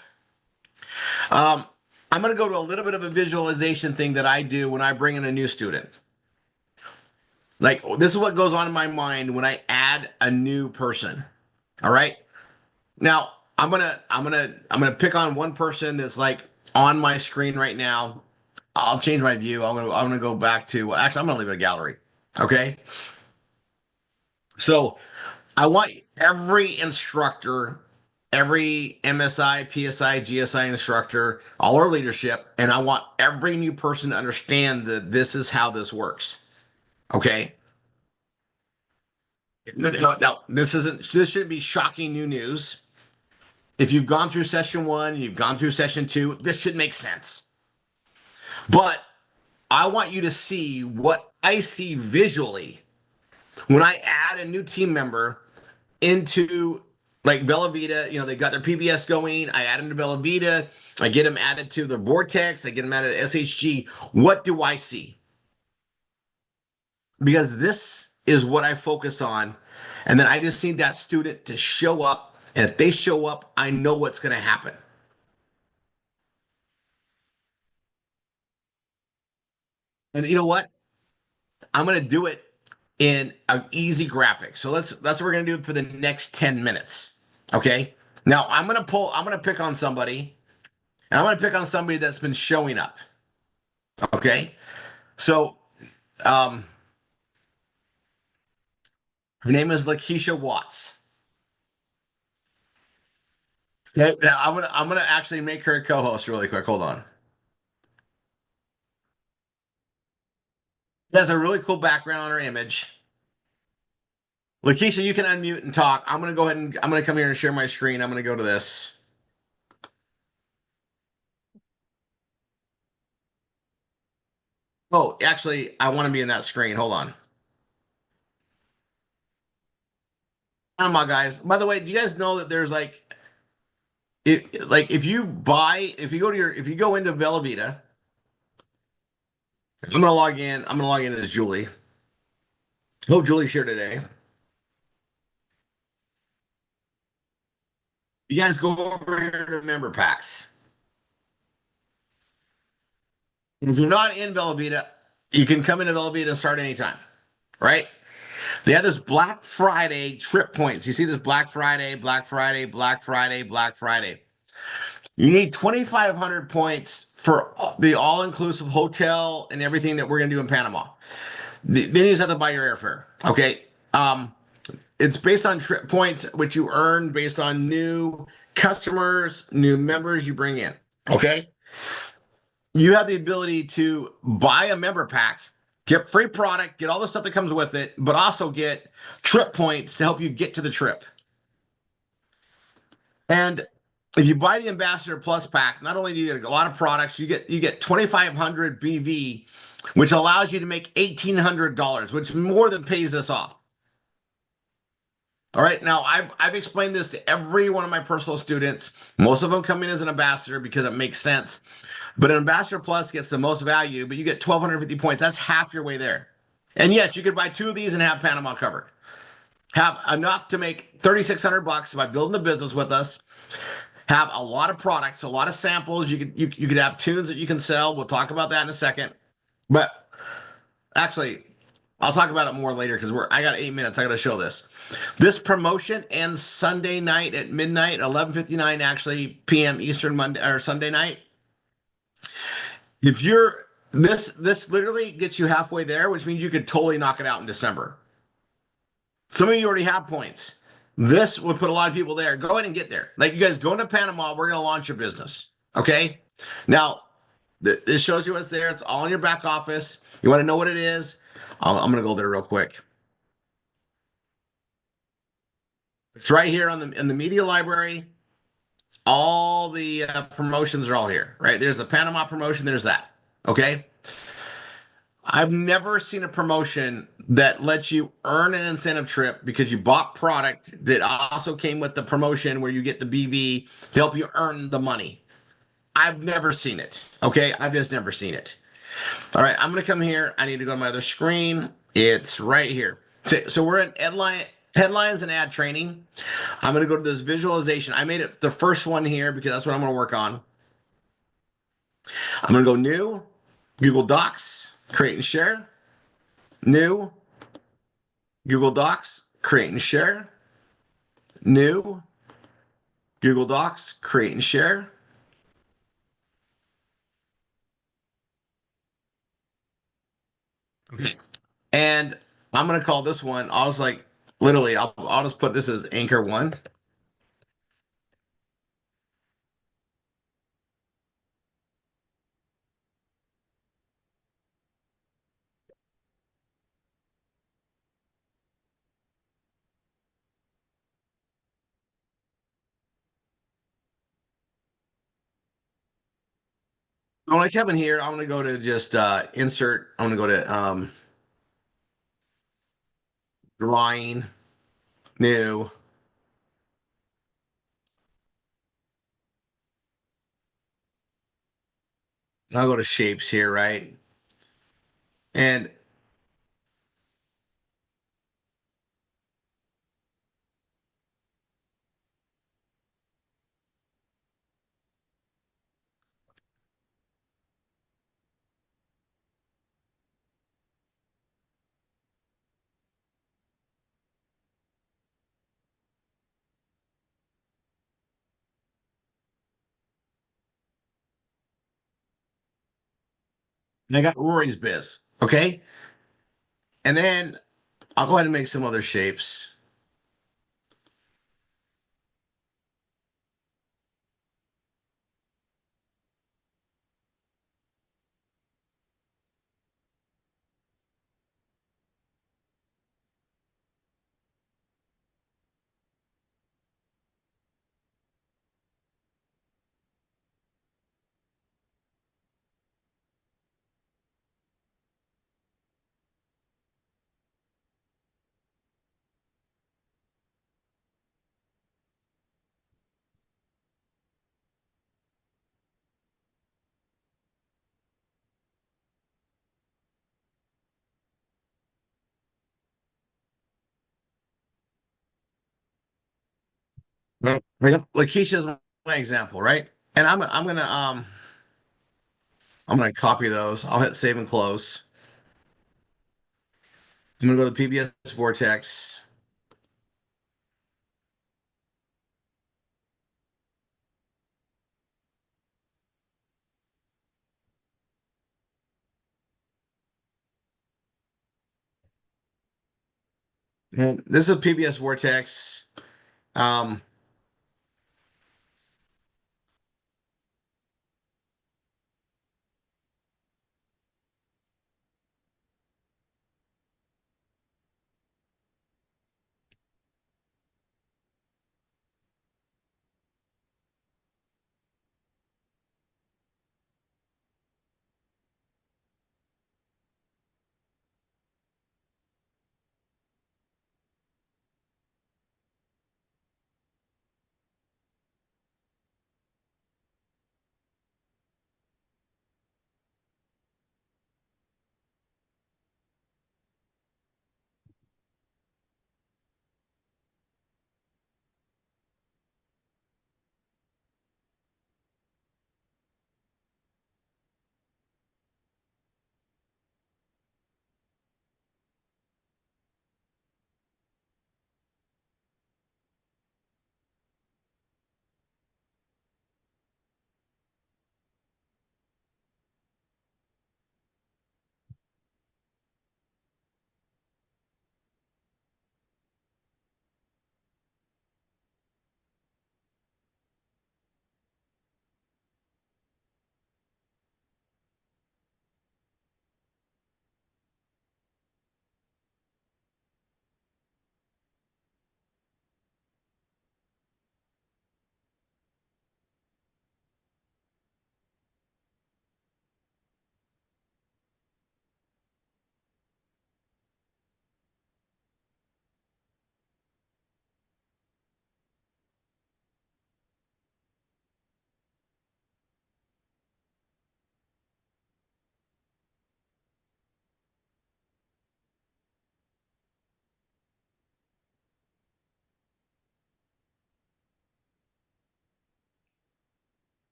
I'm going to go to a little bit of a visualization thing that I do when I bring in a new student. Like, this is what goes on in my mind when I add a new person. All right. Now I'm gonna pick on one person that's like on my screen right now. I'll change my view. I'm gonna go back to, actually, I'm gonna leave it a gallery. Okay. So I want every instructor, every MSI, PSI, GSI instructor, all our leadership, and I want every new person to understand that this is how this works. Okay. Now, this shouldn't be shocking new news. If you've gone through session 1, you've gone through session 2, this should make sense. But I want you to see what I see visually when I add a new team member into, like, Bella Vita. You know, they got their PBS going. I add them to Bella Vita. I get them added to the Vortex. I get them added to SHG. What do I see? Because this is what I focus on. And then I just need that student to show up. And if they show up, I know what's going to happen. And you know what? I'm going to do it in an easy graphic. So that's what we're going to do for the next 10 minutes. Okay. Now I'm going to pick on somebody, and I'm going to pick on somebody that's been showing up. Okay. So, her name is Lakeisha Watts. Okay. Now I'm going to actually make her a co-host really quick. Hold on. It has a really cool background on her image. Lakeisha, you can unmute and talk. I'm gonna go ahead and I'm gonna come here and share my screen. I'm gonna go to this. Oh, actually, I want to be in that screen. Hold on. Panama, guys. By the way, do you guys know that there's if you go into Velveeta, I'm gonna log in. I'm gonna log in as Julie. Hope Julie's here today. You guys go over here to member packs. If you're not in Velveeta, you can come into Velveeta and start anytime, right? They have this Black Friday trip points. You see this Black Friday, Black Friday, Black Friday, Black Friday. You need 2,500 points for the all-inclusive hotel and everything that we're going to do in Panama. Then you just have to buy your airfare. Okay. It's based on trip points, which you earn based on new customers, new members you bring in. Okay. You have the ability to buy a member pack, get free product, get all the stuff that comes with it, but also get trip points to help you get to the trip. And if you buy the Ambassador Plus pack, not only do you get a lot of products, you get 2,500 BV, which allows you to make $1,800, which more than pays this off. All right, now I've explained this to every one of my personal students. Most of them come in as an ambassador because it makes sense. But an Ambassador Plus gets the most value, but you get 1,250 points. That's half your way there. And yes, you could buy 2 of these and have Panama covered. Have enough to make $3,600 by building the business with us. Have a lot of products, a lot of samples. You could have tunes that you can sell. We'll talk about that in a second. But actually, I'll talk about it more later because I got 8 minutes. I got to show this. This promotion ends Sunday night at midnight, 11:59 actually p.m. Eastern Monday or Sunday night. If you're this literally gets you halfway there, which means you could totally knock it out in December. Some of you already have points. This would put a lot of people there. Go ahead and get there. Like you guys go into Panama, we're going to launch your business. Okay. Now, this shows you what's there. It's all in your back office. You want to know what it is? I'm going to go there real quick. It's right here in the media library. All the promotions are all here, right? There's a Panama promotion. There's that. Okay. I've never seen a promotion that lets you earn an incentive trip because you bought product that also came with the promotion where you get the BV to help you earn the money. I've never seen it. Okay. I've just never seen it. All right. I'm going to come here. I need to go to my other screen. It's right here. So we're in headlines and ad training. I'm going to go to this visualization. I made it the first one here because that's what I'm going to work on. I'm going to go new, Google Docs, create and share. New, Google Docs, create and share. New, Google Docs, create and share. Okay. And I'm going to call this one, I'll just put this as anchor 1. When I come in here, I'm going to go to just insert. I'm going to go to drawing, new. I'll go to shapes here, right? And I got Rory's biz. Okay. And then I'll go ahead and make some other shapes. Lakeisha's my example, right? And I'm gonna copy those. I'll hit save and close. I'm gonna go to the PBS Vortex. And this is a PBS Vortex. Um,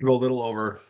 go a little over.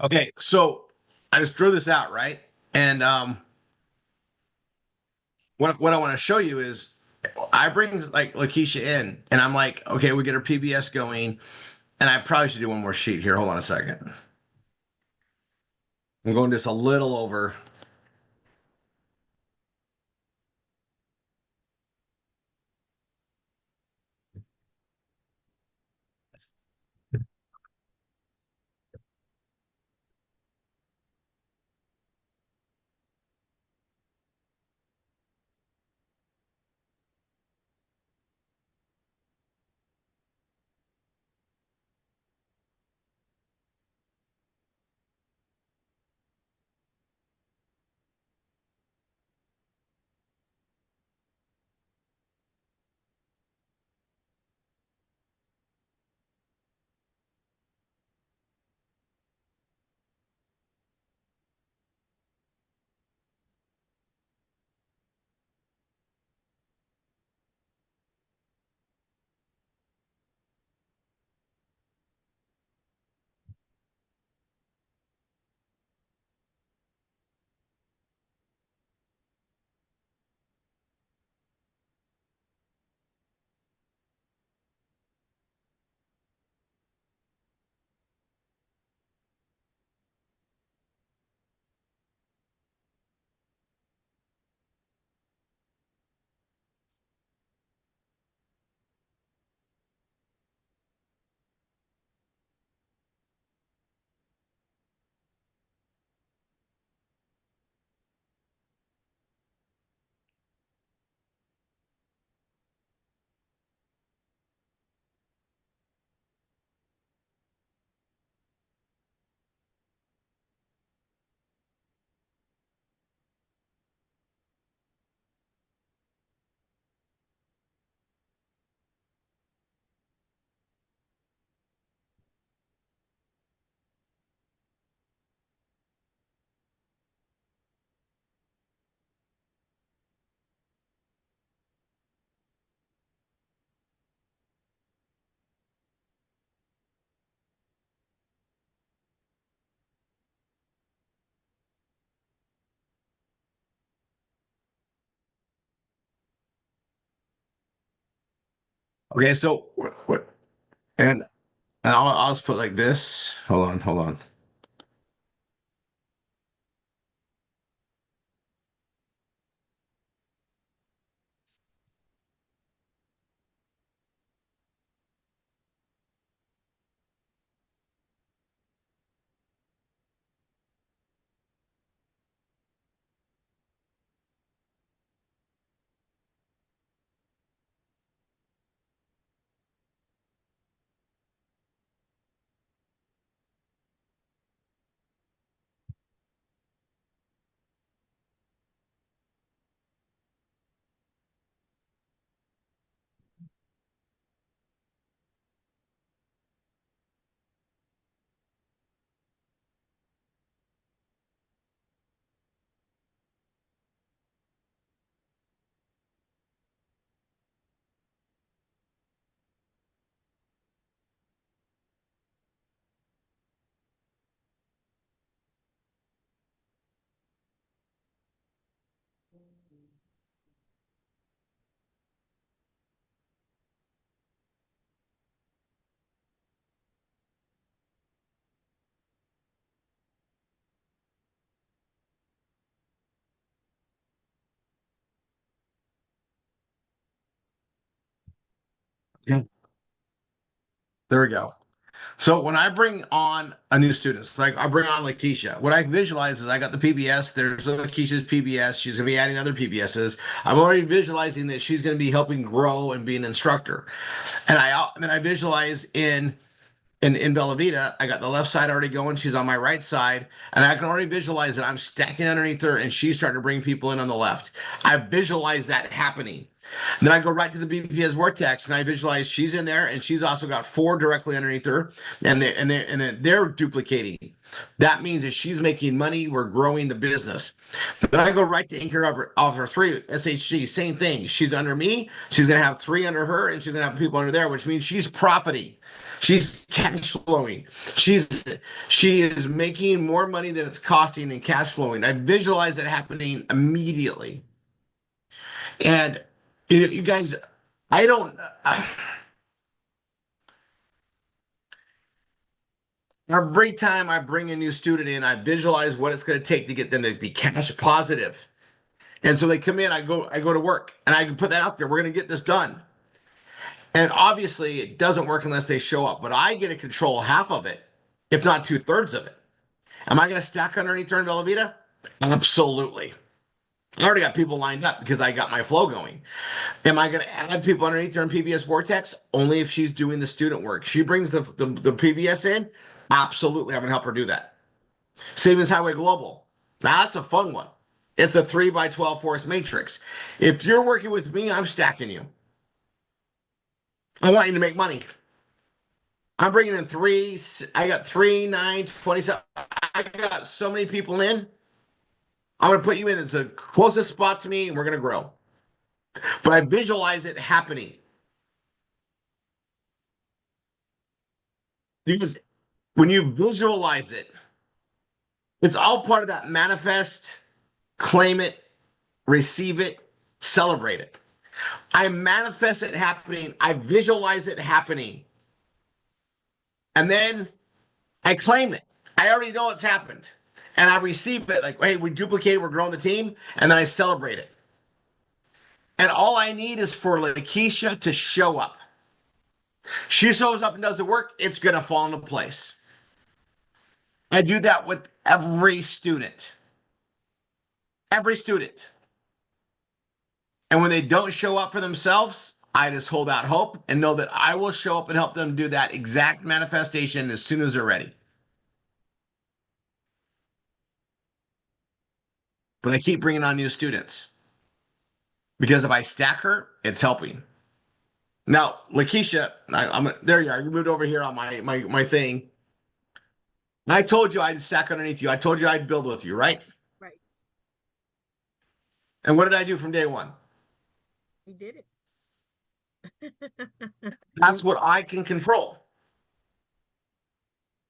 Okay, so I just drew this out, right? And what I want to show you is I bring like Lakeisha in, and I'm like, okay, we get her PBS going, and I probably should do one more sheet here. Hold on a second. I'm going just a little over. Okay, so and I'll just put like this. Hold on. Yeah, there we go. So when I bring on a new student, it's like I bring on Lakeisha, what I visualize is I got the PBS. There's Lakeisha's PBS. She's gonna be adding other PBSs. I'm already visualizing that she's gonna be helping grow and be an instructor. And then I visualize in Bella Vita, I got the left side already going. She's on my right side, and I can already visualize that I'm stacking underneath her, and she's starting to bring people in on the left. I visualize that happening. Then I go right to the BPS Vortex, and I visualize she's in there, and she's also got 4 directly underneath her, and then they're duplicating. That means that she's making money. We're growing the business. Then I go right to anchor of her 3 SHG. Same thing. She's under me. She's gonna have 3 under her, and she's gonna have people under there, which means she's profiting. She's cash flowing. She is making more money than it's costing in cash flowing. I visualize it happening immediately. And you guys, I don't. Every time I bring a new student in, I visualize what it's going to take to get them to be cash positive. And so they come in, I go to work, and I can put that out there. We're going to get this done. And obviously, it doesn't work unless they show up. But I get to control half of it, if not 2/3 of it. Am I going to stack underneath her in Velveeta? Absolutely. I already got people lined up because I got my flow going. Am I going to add people underneath her in PBS Vortex? Only if she's doing the student work. She brings the PBS in. Absolutely, I'm going to help her do that. Savings Highway Global. Now, that's a fun one. It's a 3x12 force matrix. If you're working with me, I'm stacking you. I want you to make money. I'm bringing in three. I got 3, 9, 27. I got so many people in. I'm going to put you in as the closest spot to me, and we're going to grow. But I visualize it happening. Because when you visualize it, it's all part of that manifest, claim it, receive it, celebrate it. I manifest it happening. I visualize it happening. And then I claim it. I already know it's happened. And I receive it like, hey, we duplicated, we're growing the team. And then I celebrate it. And all I need is for Lakeisha to show up. She shows up and does the work, it's going to fall into place. I do that with every student. Every student. And when they don't show up for themselves, I just hold out hope and know that I will show up and help them do that exact manifestation as soon as they're ready. But I keep bringing on new students. Because if I stack her, it's helping. Now, Lakeisha, there you are. You moved over here on my thing. I told you I'd stack underneath you. I told you I'd build with you, right? Right. And what did I do from day one? You did it. That's what I can control.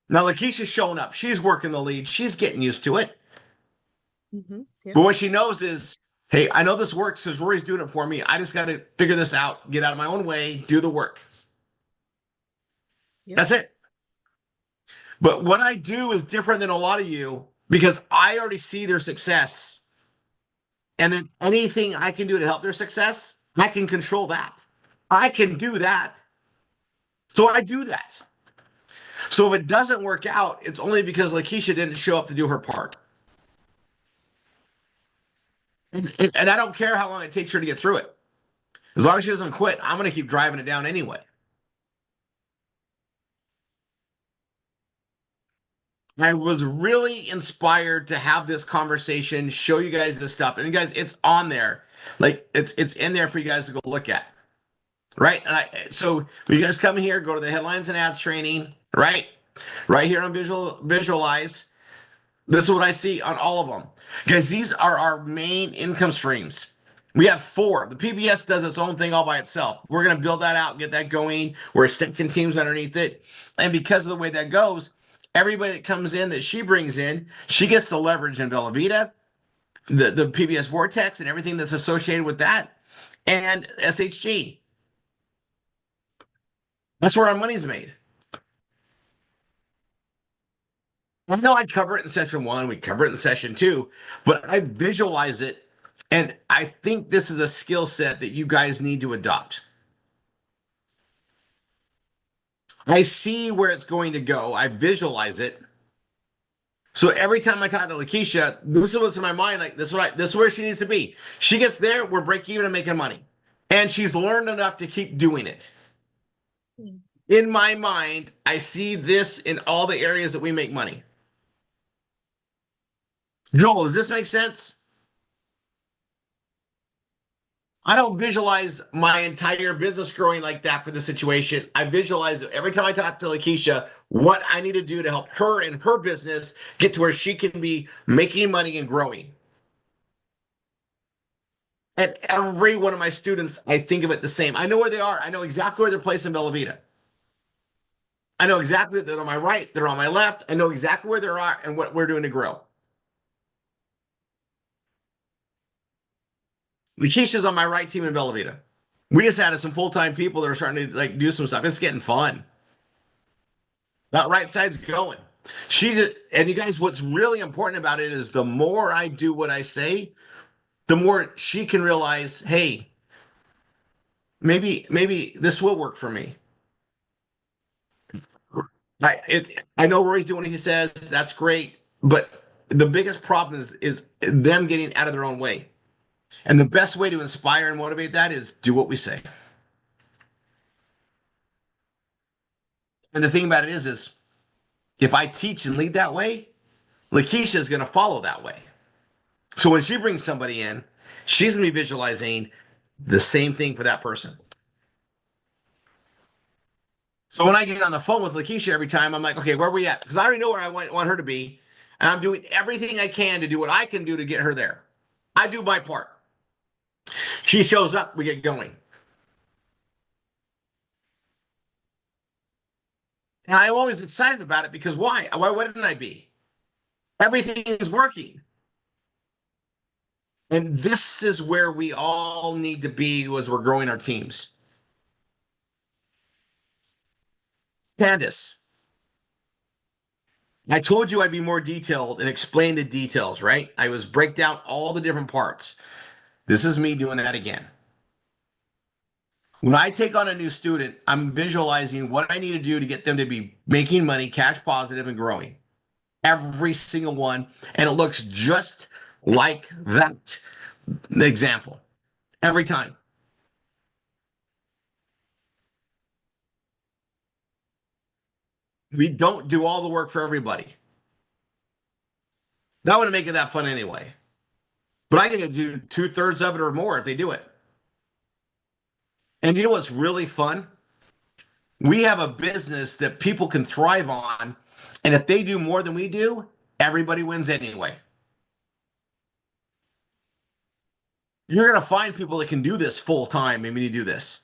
Now, Lakeisha's showing up. She's working the lead. She's getting used to it. Mm-hmm. Yep. But what she knows is, hey, I know this works because Rory's doing it for me. I just got to figure this out, get out of my own way, do the work. Yep. That's it. But what I do is different than a lot of you because I already see their success. And then anything I can do to help their success, I can control that. I can do that. So I do that. So if it doesn't work out, it's only because Lakeisha didn't show up to do her part. And I don't care how long it takes her to get through it. As long as she doesn't quit, I'm going to keep driving it down anyway. I was really inspired to have this conversation, show you guys this stuff. And you guys, it's on there. Like it's in there for you guys to go look at. Right? And so when you guys come here, go to the headlines and ads training, right? Right here on Visualize. This is what I see on all of them. Guys, these are our main income streams. We have 4. The PBS does its own thing all by itself. We're going to build that out, get that going. We're sticking teams underneath it. And because of the way that goes, everybody that comes in that she brings in, she gets to leverage in Velveeta, the PBS Vortex and everything that's associated with that, and SHG. That's where our money's made. I know I cover it in session 1, we cover it in session 2, but I visualize it, and I think this is a skill set that you guys need to adopt. I see where it's going to go. I visualize it. So every time I talk to Lakeisha, this is what's in my mind. Like this is where she needs to be. She gets there, we're break even and making money, and she's learned enough to keep doing it. In my mind, I see this in all the areas that we make money. Joel, does this make sense? I don't visualize my entire business growing like that for the situation. I visualize it every time I talk to Lakeisha, what I need to do to help her and her business get to where she can be making money and growing. And every one of my students, I think of it the same. I know where they are. I know exactly where they're placed in Velveeta. I know exactly they're on my right, they're on my left. I know exactly where they are and what we're doing to grow. Lakeisha's on my right team in Bella Vita. We just added some full-time people that are starting to like do some stuff. It's getting fun. That right side's going. And you guys, what's really important about it is the more I do what I say, the more she can realize, hey, maybe this will work for me. I know Rory's doing what he says. That's great. But the biggest problem is them getting out of their own way. And the best way to inspire and motivate that is do what we say. And the thing about it is if I teach and lead that way, Lakeisha is going to follow that way. So when she brings somebody in, she's going to be visualizing the same thing for that person. So when I get on the phone with Lakeisha every time, I'm like, okay, where are we at? Because I already know where I want her to be. And I'm doing everything I can to do what I can do to get her there. I do my part. She shows up, we get going. And I'm always excited about it because why? Why wouldn't I be? Everything is working. And this is where we all need to be as we're growing our teams. Candace, I told you I'd be more detailed and explain the details, right? I was break down all the different parts. This is me doing that again. When I take on a new student, I'm visualizing what I need to do to get them to be making money, cash positive, and growing. Every single one. And it looks just like that. The example. Every time. We don't do all the work for everybody. That wouldn't make it that fun anyway. But I get to do 2/3 of it or more if they do it. And you know what's really fun? We have a business that people can thrive on. And if they do more than we do, everybody wins anyway. You're going to find people that can do this full time when you do this.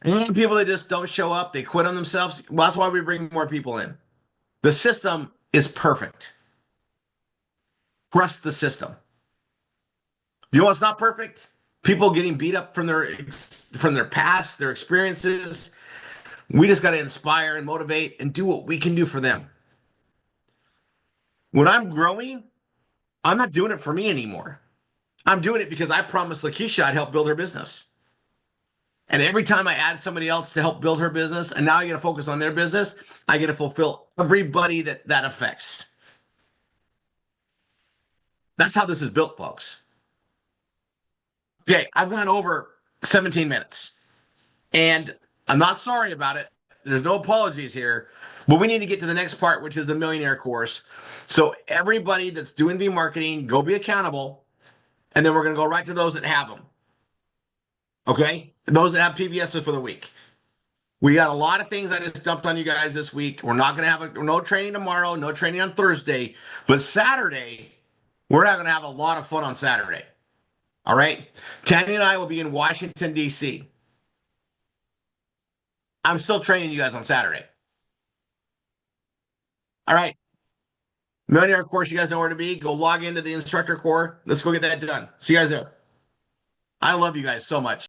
And people that just don't show up, they quit on themselves. Well, that's why we bring more people in. The system is perfect. Trust the system. You know what's not perfect? People getting beat up from their past, their experiences. We just got to inspire and motivate and do what we can do for them. When I'm growing, I'm not doing it for me anymore. I'm doing it because I promised Lakeisha I'd help build her business. And every time I add somebody else to help build her business, and now I get to focus on their business, I get to fulfill everybody that affects. That's how this is built, folks. Okay, I've gone over 17 minutes. And I'm not sorry about it. There's no apologies here. But we need to get to the next part, which is the millionaire course. So everybody that's doing B marketing, go be accountable. And then we're going to go right to those that have them. Okay? Those that have PBSs for the week. We got a lot of things I just dumped on you guys this week. We're not going to have no training tomorrow, no training on Thursday. But Saturday, we're not going to have a lot of fun on Saturday. All right? Tanya and I will be in Washington, D.C. I'm still training you guys on Saturday. All right. Millionaire course, you guys know where to be. Go log into the instructor core. Let's go get that done. See you guys there. I love you guys so much.